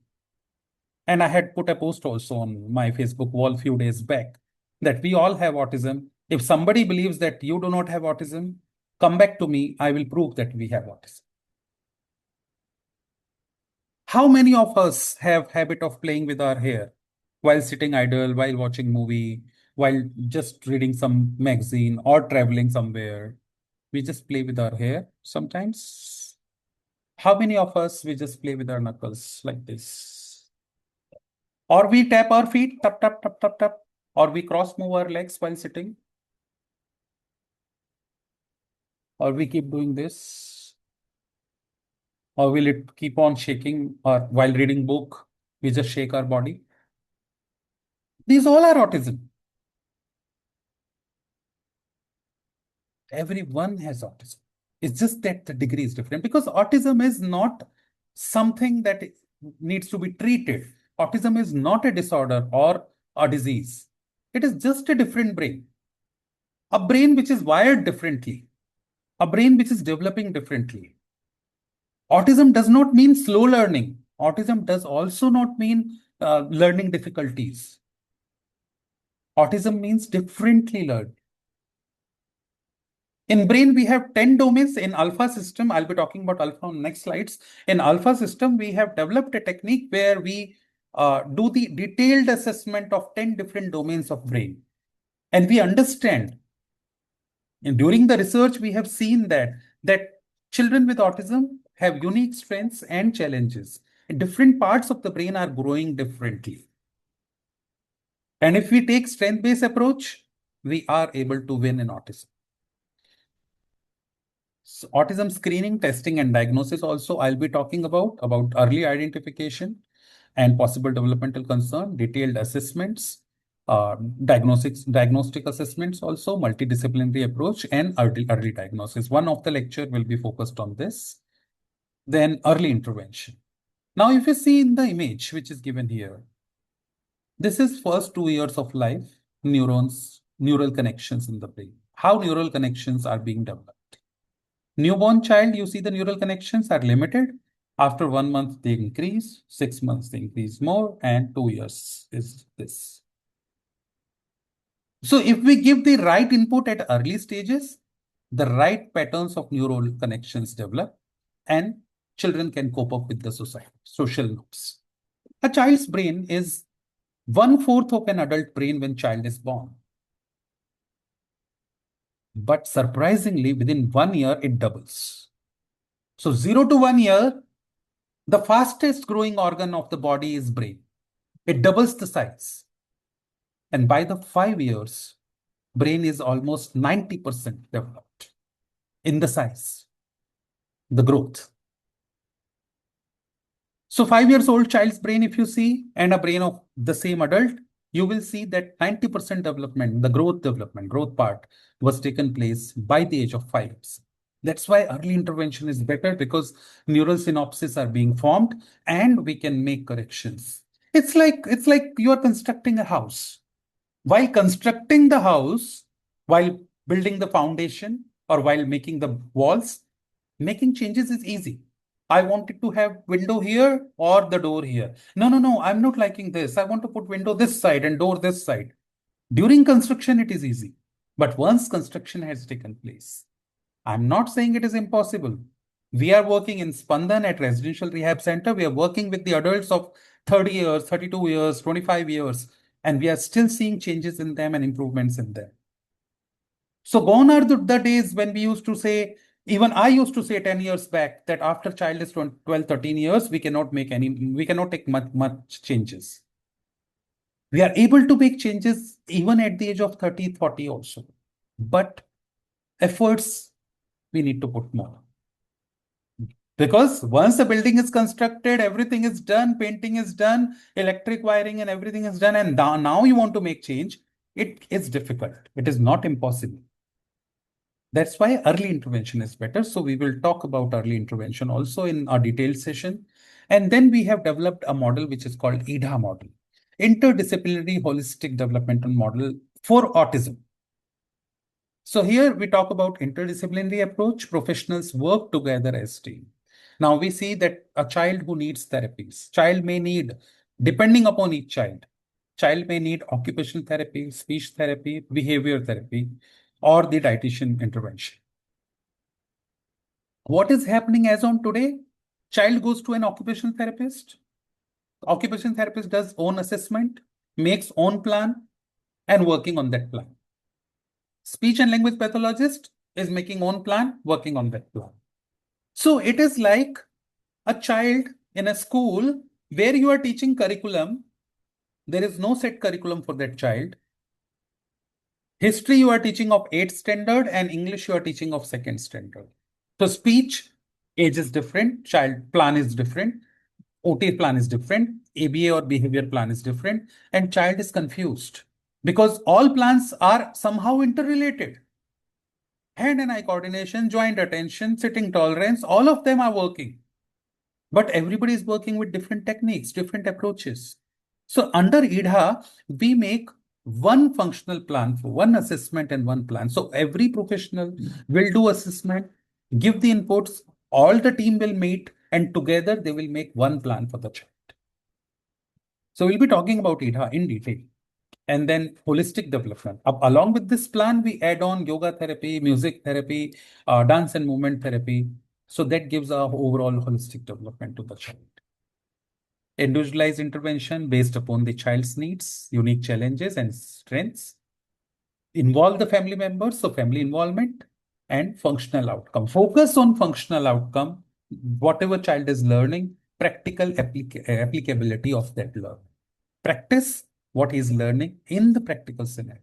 And I had put a post also on my Facebook wall a few days back that we all have autism. If somebody believes that you do not have autism, come back to me. I will prove that we have autism. How many of us have habit of playing with our hair while sitting idle, while watching movie, while just reading some magazine or traveling somewhere? We just play with our hair sometimes. How many of us we just play with our knuckles like this? Or we tap our feet, tap, tap, tap, tap, tap. Or we cross move our legs while sitting. Or we keep doing this. Or will it keep on shaking? Or while reading book, we just shake our body. These all are autism. Everyone has autism. It's just that the degree is different because autism is not something that needs to be treated. Autism is not a disorder or a disease. It is just a different brain. A brain which is wired differently. A brain which is developing differently. Autism does not mean slow learning. Autism does also not mean learning difficulties. Autism means differently learned. In brain, we have 10 domains. In alpha system, I'll be talking about alpha on next slides. In alpha system, we have developed a technique where we do the detailed assessment of 10 different domains of brain. And we understand. And during the research, we have seen that children with autism have unique strengths and challenges. And different parts of the brain are growing differently. And if we take strength-based approach, we are able to win in autism. So autism screening, testing, and diagnosis also I'll be talking about early identification and possible developmental concern, detailed assessments, diagnostic assessments also, multidisciplinary approach, and early diagnosis. One of the lecture will be focused on this. Then early intervention. Now, if you see in the image which is given here, this is first 2 years of life, neural connections in the brain. How neural connections are being developed. Newborn child, you see the neural connections are limited. After 1 month, they increase. 6 months, they increase more. And 2 years is this. So if we give the right input at early stages, the right patterns of neural connections develop and children can cope up with the social norms. A child's brain is 1/4 of an adult brain when child is born. But surprisingly, within 1 year, it doubles. So 0 to 1 year, the fastest growing organ of the body is brain. It doubles the size. And by the 5 years, brain is almost 90% developed in the size, the growth. So 5 years old child's brain, if you see, and a brain of the same adult, you will see that 90% development, the growth part was taken place by the age of 5 years. That's why early intervention is better because neural synapses are being formed and we can make corrections. It's like you are constructing a house. While constructing the house, while building the foundation or while making the walls, making changes is easy. I wanted to have window here or the door here. No, I'm not liking this. I want to put window this side and door this side. During construction, it is easy. But once construction has taken place, I'm not saying it is impossible. We are working in Spandan at Residential Rehab Center. We are working with the adults of 30 years, 32 years, 25 years, and we are still seeing changes in them and improvements in them. So gone are the days when we used to say, even I used to say 10 years back that after child is 12, 13 years, we cannot take much changes. We are able to make changes even at the age of 30, 40 also. But efforts, we need to put more. Because once the building is constructed, everything is done, painting is done, electric wiring and everything is done, and now you want to make change, it is difficult. It is not impossible. That's why early intervention is better. So we will talk about early intervention also in a detailed session. And then we have developed a model which is called IDHA model, Interdisciplinary Holistic Developmental Model for Autism. So here we talk about interdisciplinary approach. Professionals work together as team. Now we see that a child who needs therapies, child may need, depending upon each child may need occupational therapy, speech therapy, behavior therapy, or the dietitian intervention. What is happening as on today? Child goes to an occupational therapist. Occupational therapist does own assessment, makes own plan, and working on that plan. Speech and language pathologist is making own plan, working on that plan. So it is like a child in a school where you are teaching curriculum. There is no set curriculum for that child. History you are teaching of 8th standard and English you are teaching of 2nd standard. So speech, age is different, child plan is different, OT plan is different, ABA or behavior plan is different, and child is confused because all plans are somehow interrelated. Hand and eye coordination, joint attention, sitting tolerance, all of them are working. But everybody is working with different techniques, different approaches. So under IDHA, we make one functional plan for one assessment and one plan. So every professional will do assessment, give the inputs, all the team will meet, and together they will make one plan for the child. So we'll be talking about IDHA in detail. And then holistic development. Along with this plan, we add on yoga therapy, music therapy, dance and movement therapy. So that gives our overall holistic development to the child. Individualized intervention based upon the child's needs, unique challenges and strengths. Involve the family members, so family involvement and functional outcome. Focus on functional outcome, whatever child is learning, practical applicability of that learning. Practice what he is learning in the practical scenario.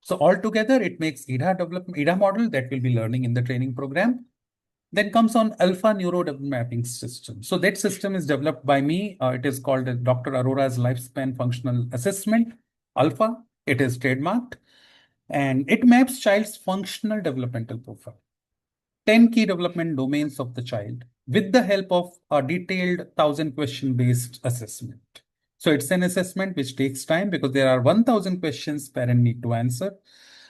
So altogether, it makes IDHA model that we'll be learning in the training program. Then comes on alpha neuro mapping system. So that system is developed by me. It is called Dr. Arora's Lifespan Functional Assessment, Alpha. It is trademarked. And it maps child's functional developmental profile. 10 key development domains of the child with the help of a detailed 1,000 question based assessment. So it's an assessment which takes time because there are 1,000 questions parent need to answer.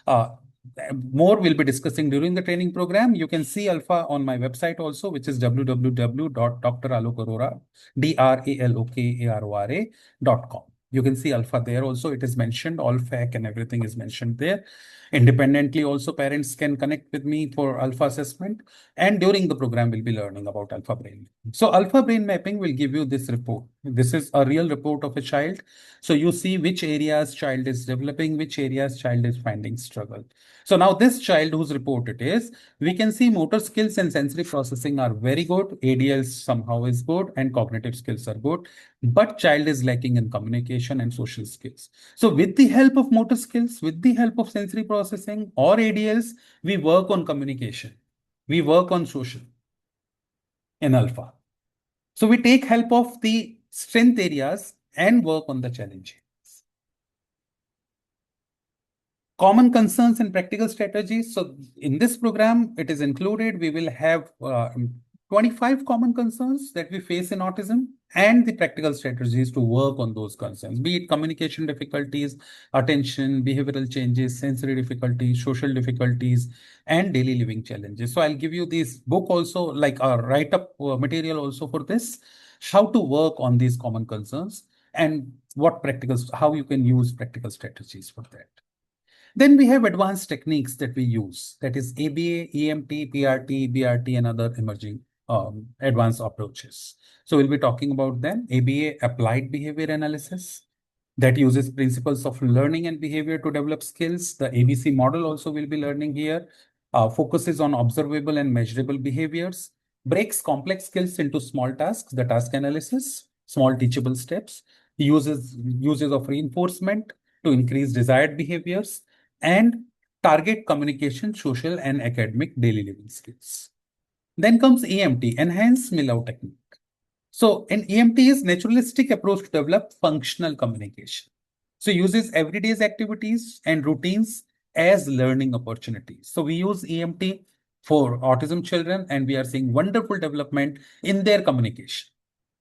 More we'll be discussing during the training program. You can see Alpha on my website also, which is www.dralokarora.com. You can see Alpha there also. It is mentioned, all FAQ and everything is mentioned there. Independently also parents can connect with me for Alpha assessment. And during the program, we'll be learning about Alpha brain. So Alpha brain mapping will give you this report. This is a real report of a child. So you see which areas child is developing, which areas child is finding struggle. So now this child whose report it is, we can see motor skills and sensory processing are very good. ADL somehow is good and cognitive skills are good, but child is lacking in communication and social skills. So with the help of motor skills, with the help of sensory processing or ADLs, we work on communication. We work on social in Alpha. So we take help of the strength areas and work on the challenges. Common concerns and practical strategies. So in this program, it is included. We will have 25 common concerns that we face in autism and the practical strategies to work on those concerns, be it communication difficulties, attention, behavioral changes, sensory difficulties, social difficulties, and daily living challenges. So I'll give you this book also, like a write-up material also for this, how to work on these common concerns and how you can use practical strategies for that. Then we have advanced techniques that we use, that is ABA, EMT, PRT, BRT, and other emerging advanced approaches. So we'll be talking about them. ABA, Applied Behavior Analysis, that uses principles of learning and behavior to develop skills. The ABC model also will be learning here, focuses on observable and measurable behaviors, breaks complex skills into small tasks, the task analysis, small teachable steps, uses of reinforcement to increase desired behaviors, and target communication, social, and academic daily living skills. Then comes EMT, Enhanced Millow Technique. So an EMT is naturalistic approach to develop functional communication. So uses everyday's activities and routines as learning opportunities. So we use EMT for autism children, and we are seeing wonderful development in their communication.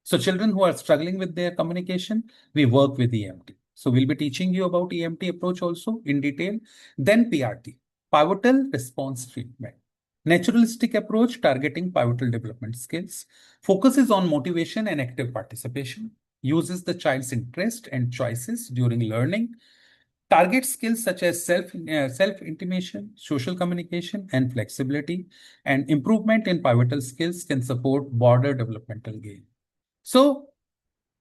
So children who are struggling with their communication, we work with EMT. So we'll be teaching you about EMT approach also in detail. Then PRT, Pivotal Response Treatment. Naturalistic approach targeting pivotal development skills, focuses on motivation and active participation, uses the child's interest and choices during learning, target skills such as self-intimation, social communication, and flexibility, and improvement in pivotal skills can support broader developmental gain. So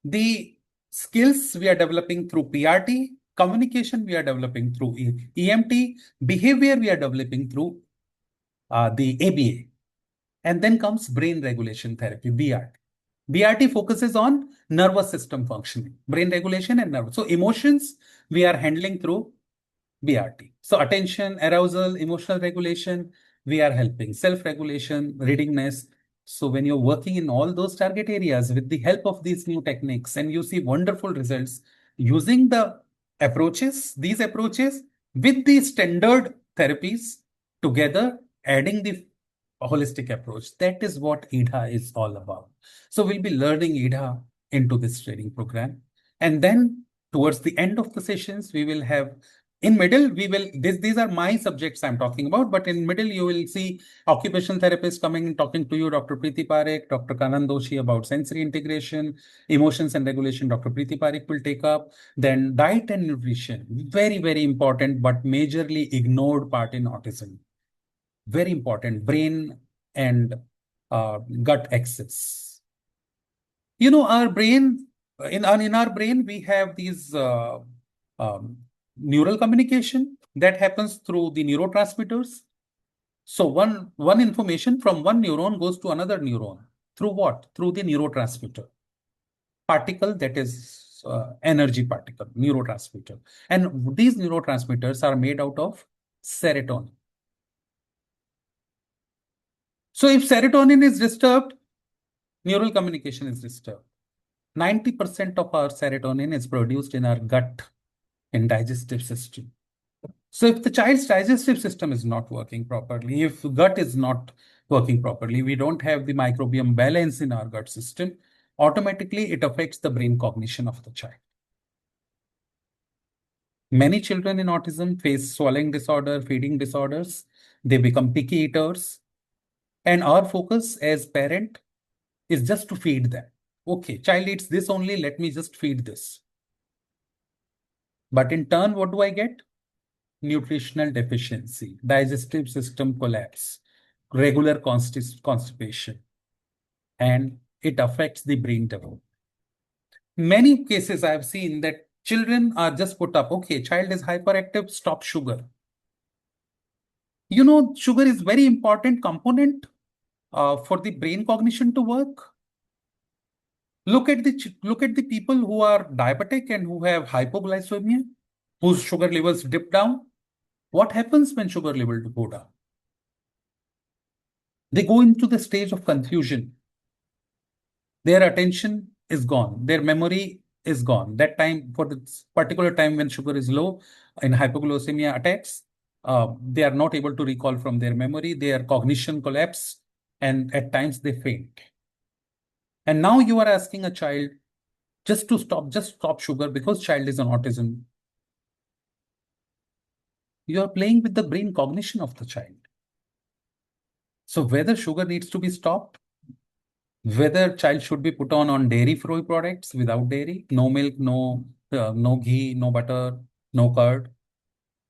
the skills we are developing through PRT, communication we are developing through EMT, behavior we are developing through the ABA. And then comes brain regulation therapy, BRT. BRT focuses on nervous system functioning, brain regulation and nervous. So emotions we are handling through BRT. So attention, arousal, emotional regulation, we are helping. Self-regulation, readiness. So when you're working in all those target areas with the help of these new techniques, and you see wonderful results using the approaches, these approaches with the standard therapies together, adding the holistic approach. That is what EDA is all about. So we'll be learning EDA into this training program. And then towards the end of the sessions, we will have in middle, these are my subjects I'm talking about, but in middle, you will see occupational therapists coming and talking to you, Dr. Preeti Parekh, Dr. Kanan Doshi about sensory integration, emotions and regulation, Dr. Preeti Parekh will take up. Then diet and nutrition, very, very important, but majorly ignored part in autism. Very important, brain and gut axis. You know, our brain, in our brain, we have these neural communication that happens through the neurotransmitters. So one information from one neuron goes to another neuron. Through what? Through the neurotransmitter. Particle, that is energy particle, neurotransmitter. And these neurotransmitters are made out of serotonin. So if serotonin is disturbed, neural communication is disturbed. 90% of our serotonin is produced in our gut and digestive system. So if the child's digestive system is not working properly, if gut is not working properly, we don't have the microbiome balance in our gut system, automatically it affects the brain cognition of the child. Many children in autism face swallowing disorder, feeding disorders. They become picky eaters. And our focus as parent is just to feed them. Okay, child eats this only, let me just feed this. But in turn, what do I get? Nutritional deficiency, digestive system collapse, regular constipation, and it affects the brain development. Many cases I've seen that children are just put up, okay, child is hyperactive, stop sugar. You know, sugar is very important component for the brain cognition to work. Look at the people who are diabetic and who have hypoglycemia, whose sugar levels dip down. What happens when sugar levels go down? They go into the stage of confusion. Their attention is gone. Their memory is gone. That time, for the particular time when sugar is low in hypoglycemia attacks, they are not able to recall from their memory. Their cognition collapse, and at times they faint. And now you are asking a child just stop sugar because child is on autism. You are playing with the brain cognition of the child. So whether sugar needs to be stopped, whether child should be put on dairy-free products without dairy, no milk, no ghee, no butter, no curd,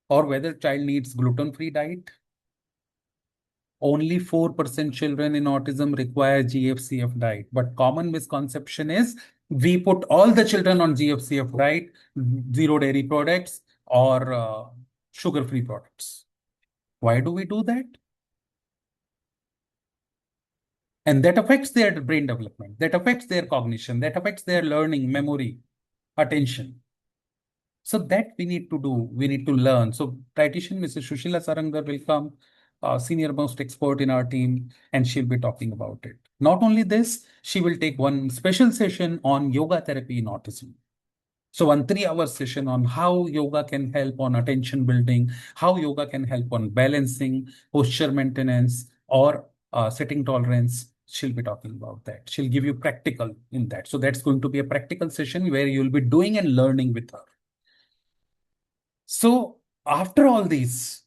or whether child needs gluten-free diet. Only 4% children in autism require GFCF diet. But common misconception is we put all the children on GFCF diet, zero dairy products or sugar-free products. Why do we do that? And that affects their brain development, that affects their cognition, that affects their learning, memory, attention. So that we need to do, we need to learn. So dietitian Mrs. Shushila Sarangar will come senior most expert in our team, and she'll be talking about it. Not only this, she will take one special session on yoga therapy in autism. So one 3 hour session on how yoga can help on attention building, how yoga can help on balancing, posture maintenance, or sitting tolerance. She'll be talking about that. She'll give you practical in that. So that's going to be a practical session where you'll be doing and learning with her. So after all these,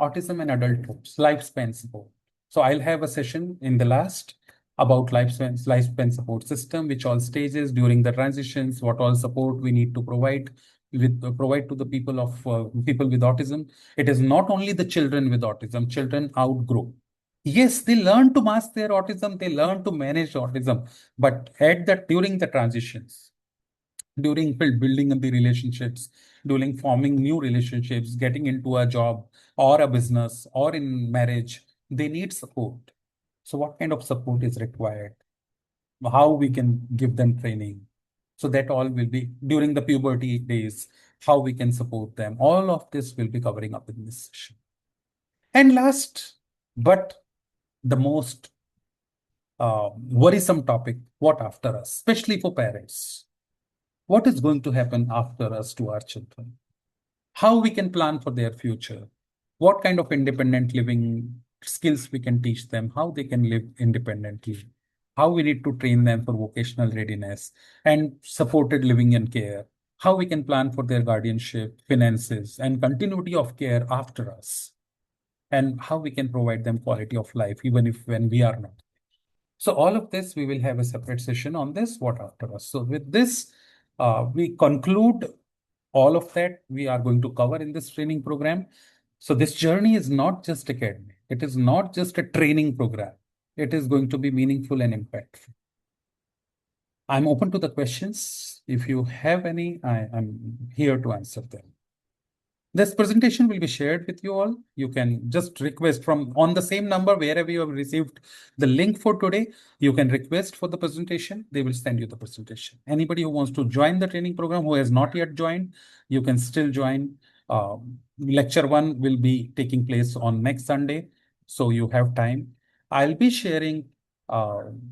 autism and adulthood, lifespan support. So I'll have a session in the last about lifespan support system, which all stages during the transitions, what all support we need to provide to the people of people with autism. It is not only the children with autism. Children outgrow. Yes, they learn to mask their autism. They learn to manage autism, but during the transitions, during building of the relationships, during forming new relationships, getting into a job or a business or in marriage, they need support. So what kind of support is required? How we can give them training? So that all will be during the puberty days, how we can support them. All of this will be covering up in this session. And last, but the most worrisome topic, what after us, especially for parents. What is going to happen after us to our children? How we can plan for their future? What kind of independent living skills we can teach them? How they can live independently? How we need to train them for vocational readiness and supported living and care? How we can plan for their guardianship, finances, and continuity of care after us? And how we can provide them quality of life even if when we are not. So all of this, we will have a separate session on this, what after us. So with this, we conclude all of that we are going to cover in this training program. So this journey is not just academic. It is not just a training program. It is going to be meaningful and impactful. I'm open to the questions. If you have any, I'm here to answer them. This presentation will be shared with you all. You can just request from on the same number, wherever you have received the link for today, you can request for the presentation. They will send you the presentation. Anybody who wants to join the training program who has not yet joined, you can still join. Lecture 1 will be taking place on next Sunday. So you have time. I'll be sharing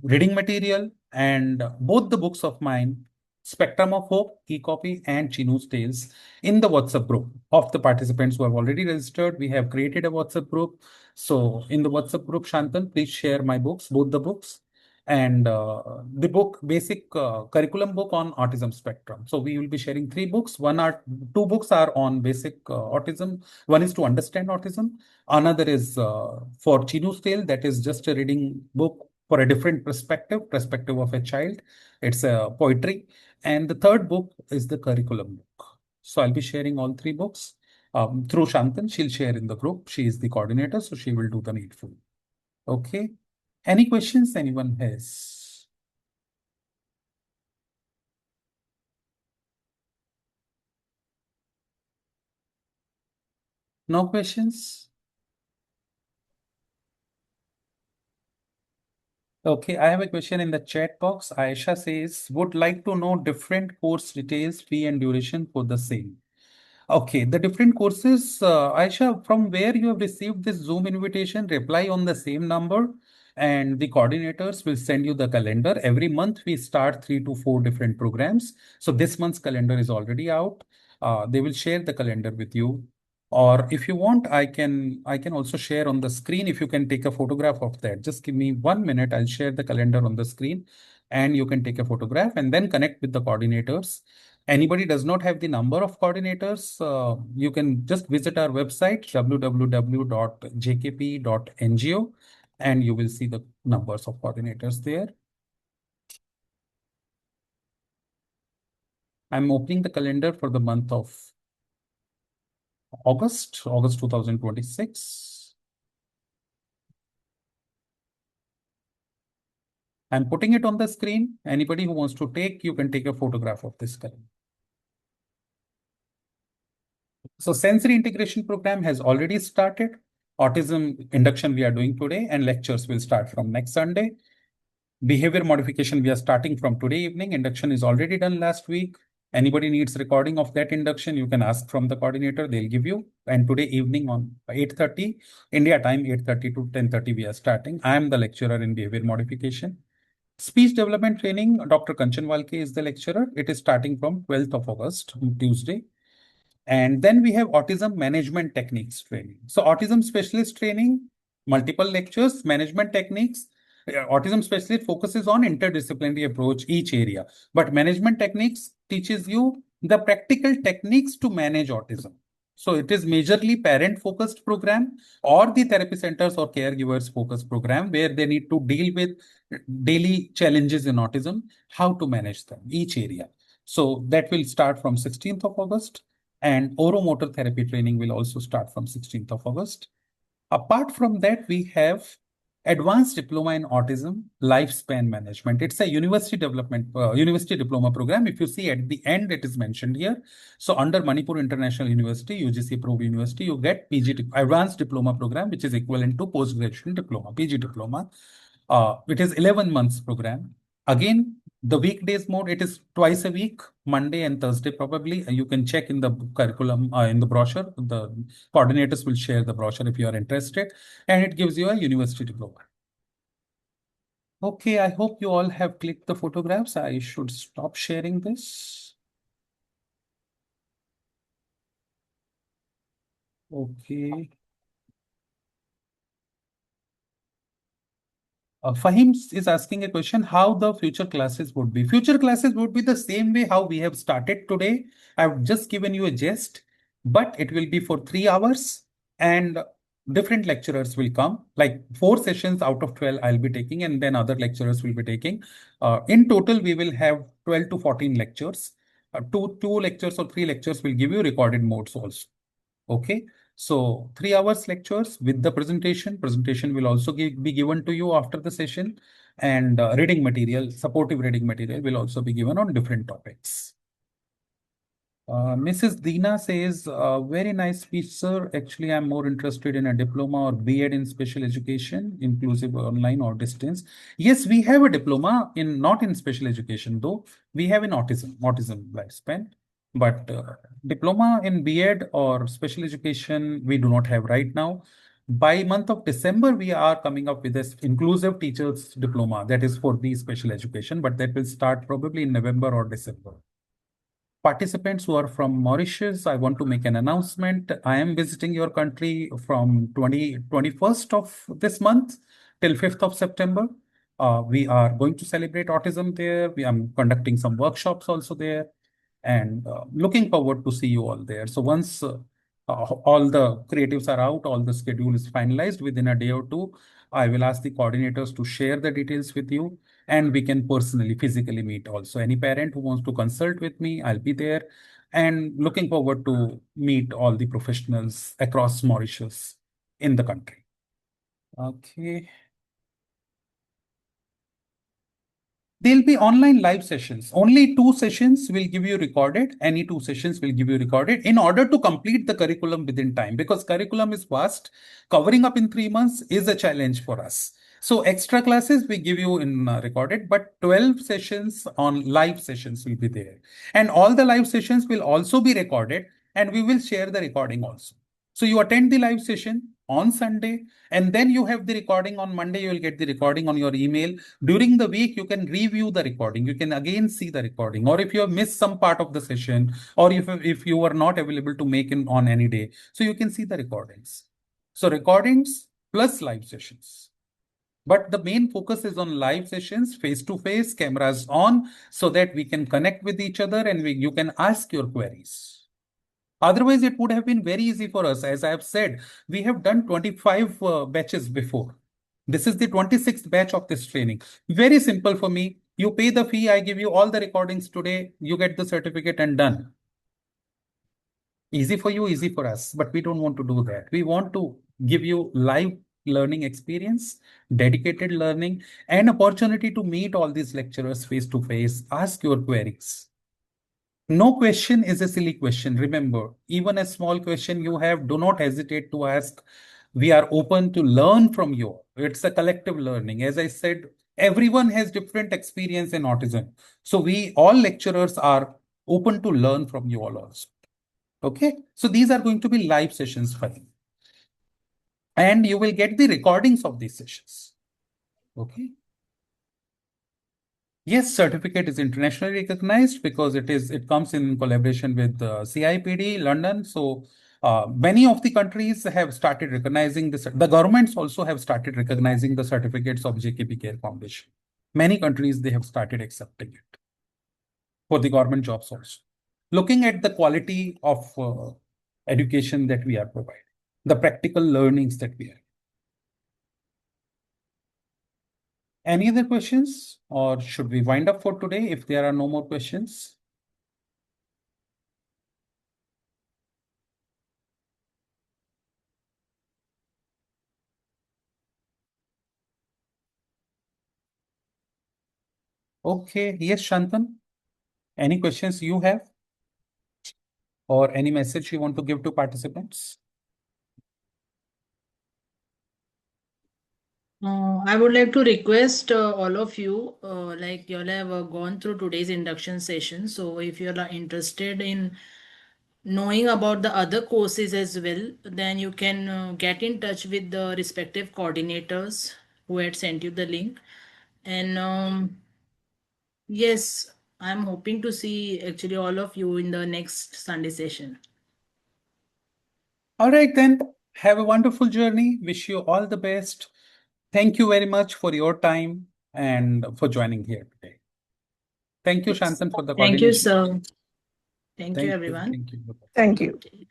reading material and both the books of mine, Spectrum of Hope, e-copy, and Chinu's Tales in the WhatsApp group of the participants who have already registered. We have created a WhatsApp group. So in the WhatsApp group, Shantan, please share my books, both the books, and the book, basic curriculum book on autism spectrum. So we will be sharing 3 books. Two books are on basic autism. One is to understand autism. Another is for Chinu's Tale. That is just a reading book for a different perspective of a child. It's a poetry. And the third book is the curriculum book. So I'll be sharing all 3 books through Shantan. She'll share in the group. She is the coordinator, so she will do the needful. Okay. Any questions anyone has? No questions? Okay, I have a question in the chat box. Aisha says, would like to know different course details, fee and duration for the same. Okay, the different courses, Aisha, from where you have received this Zoom invitation, reply on the same number and the coordinators will send you the calendar. Every month we start 3 to 4 different programs. So this month's calendar is already out. They will share the calendar with you. Or if you want, I can also share on the screen if you can take a photograph of that. Just give me 1 minute. I'll share the calendar on the screen and you can take a photograph and then connect with the coordinators. Anybody does not have the number of coordinators, you can just visit our website www.jkp.ngo and you will see the numbers of coordinators there. I'm opening the calendar for the month of August 2026. I'm putting it on the screen. Anybody who wants to take, you can take a photograph of this calendar. So sensory integration program has already started. Autism induction we are doing today and lectures will start from next Sunday. Behavior modification we are starting from today evening. Induction is already done last week. Anybody needs recording of that induction, you can ask from the coordinator, they'll give you. And today evening on 8:30 India time, 8:30 to 10:30 we are starting. I am the lecturer in behavior modification. Speech development training, Dr. Kanchan Walke is the lecturer. It is starting from 12th of August, Tuesday. And then we have autism management techniques training. So autism specialist training, multiple lectures, management techniques. Autism specialist focuses on interdisciplinary approach, each area. But management techniques teaches you the practical techniques to manage autism. So it is majorly parent focused program or the therapy centers or caregivers focused program where they need to deal with daily challenges in autism, how to manage them, each area. So that will start from 16th of August. And oromotor therapy training will also start from 16th of August. Apart from that, we have Advanced Diploma in Autism Lifespan Management. It's a university diploma program. If you see at the end, it is mentioned here. So under Manipur International University, UGC Pro University, you get PG Advanced Diploma program, which is equivalent to post-graduation diploma, PG diploma. It is 11 months program. Again, the weekdays mode, it is twice a week, Monday and Thursday probably. You can check in the curriculum, in the brochure. The coordinators will share the brochure if you are interested. And it gives you a university diploma. Okay, I hope you all have clicked the photographs. I should stop sharing this. Okay. Fahim is asking a question, how the future classes would be. Future classes would be the same way how we have started today. I've just given you a gist, but it will be for 3 hours and different lecturers will come, like 4 sessions out of 12 I'll be taking, and then other lecturers will be taking. In total, we will have 12 to 14 lectures. Two lectures or 3 lectures will give you recorded modes also. Okay. So 3 hours lectures with the presentation. Presentation will also be given to you after the session, and reading material, supportive reading material will also be given on different topics. Mrs. Deena says, very nice speech, sir. Actually, I'm more interested in a diploma or B.Ed in special education, inclusive online or distance. Yes, we have a diploma in, not in special education, though. We have in autism lifespan. But diploma in B.Ed or special education, we do not have right now. By month of December, we are coming up with this inclusive teachers diploma that is for the special education, but that will start probably in November or December. Participants who are from Mauritius, I want to make an announcement. I am visiting your country from 21st of this month till 5th of September. We are going to celebrate autism there. We are conducting some workshops also there, and looking forward to see you all there. So once all the creatives are out, all the schedule is finalized within a day or two, I will ask the coordinators to share the details with you, and we can personally, physically meet also. Any parent who wants to consult with me, I'll be there, and looking forward to meet all the professionals across Mauritius in the country. Okay. There'll be online live sessions. Only 2 sessions will give you recorded. Any 2 sessions will give you recorded in order to complete the curriculum within time, because curriculum is vast. Covering up in 3 months is a challenge for us. So extra classes we give you in recorded, but 12 sessions on live sessions will be there. And all the live sessions will also be recorded, and we will share the recording also. So you attend the live session on Sunday, and then you have the recording on Monday. You will get the recording on your email. During the week, you can review the recording. You can again see the recording. Or if you have missed some part of the session, or if you are not available to make it on any day, so you can see the recordings. So recordings plus live sessions. But the main focus is on live sessions, face-to-face, cameras on, so that we can connect with each other and you can ask your queries. Otherwise, it would have been very easy for us. As I have said, we have done 25 batches before. This is the 26th batch of this training. Very simple for me. You pay the fee, I give you all the recordings today, you get the certificate and done. Easy for you, easy for us, but we don't want to do that. We want to give you live learning experience, dedicated learning, and opportunity to meet all these lecturers face to face, ask your queries. No question is a silly question. Remember, even a small question you have, do not hesitate to ask. We are open to learn from you. It's a collective learning. As I said, everyone has different experience in autism. So we all lecturers are open to learn from you all also. Okay, so these are going to be live sessions for you. And you will get the recordings of these sessions. Okay. Yes, certificate is internationally recognized because it comes in collaboration with CIPD London. So many of the countries have started recognizing this. The governments also have started recognizing the certificates of JKP Care Foundation. Many countries, they have started accepting it for the government jobs also. Looking at the quality of education that we are providing, the practical learnings that we are. Any other questions, or should we wind up for today if there are no more questions? Okay, yes, Shantan. Any questions you have, or any message you want to give to participants? I would like to request all of you, like you all have gone through today's induction session. So if you are interested in knowing about the other courses as well, then you can get in touch with the respective coordinators who had sent you the link. And yes, I'm hoping to see actually all of you in the next Sunday session. All right, then. Have a wonderful journey. Wish you all the best. Thank you very much for your time and for joining here today. Thank you, Yes. Shantan, for the Thank you, coordination. sir. Thank you, Thank you. everyone. Thank you. Thank you.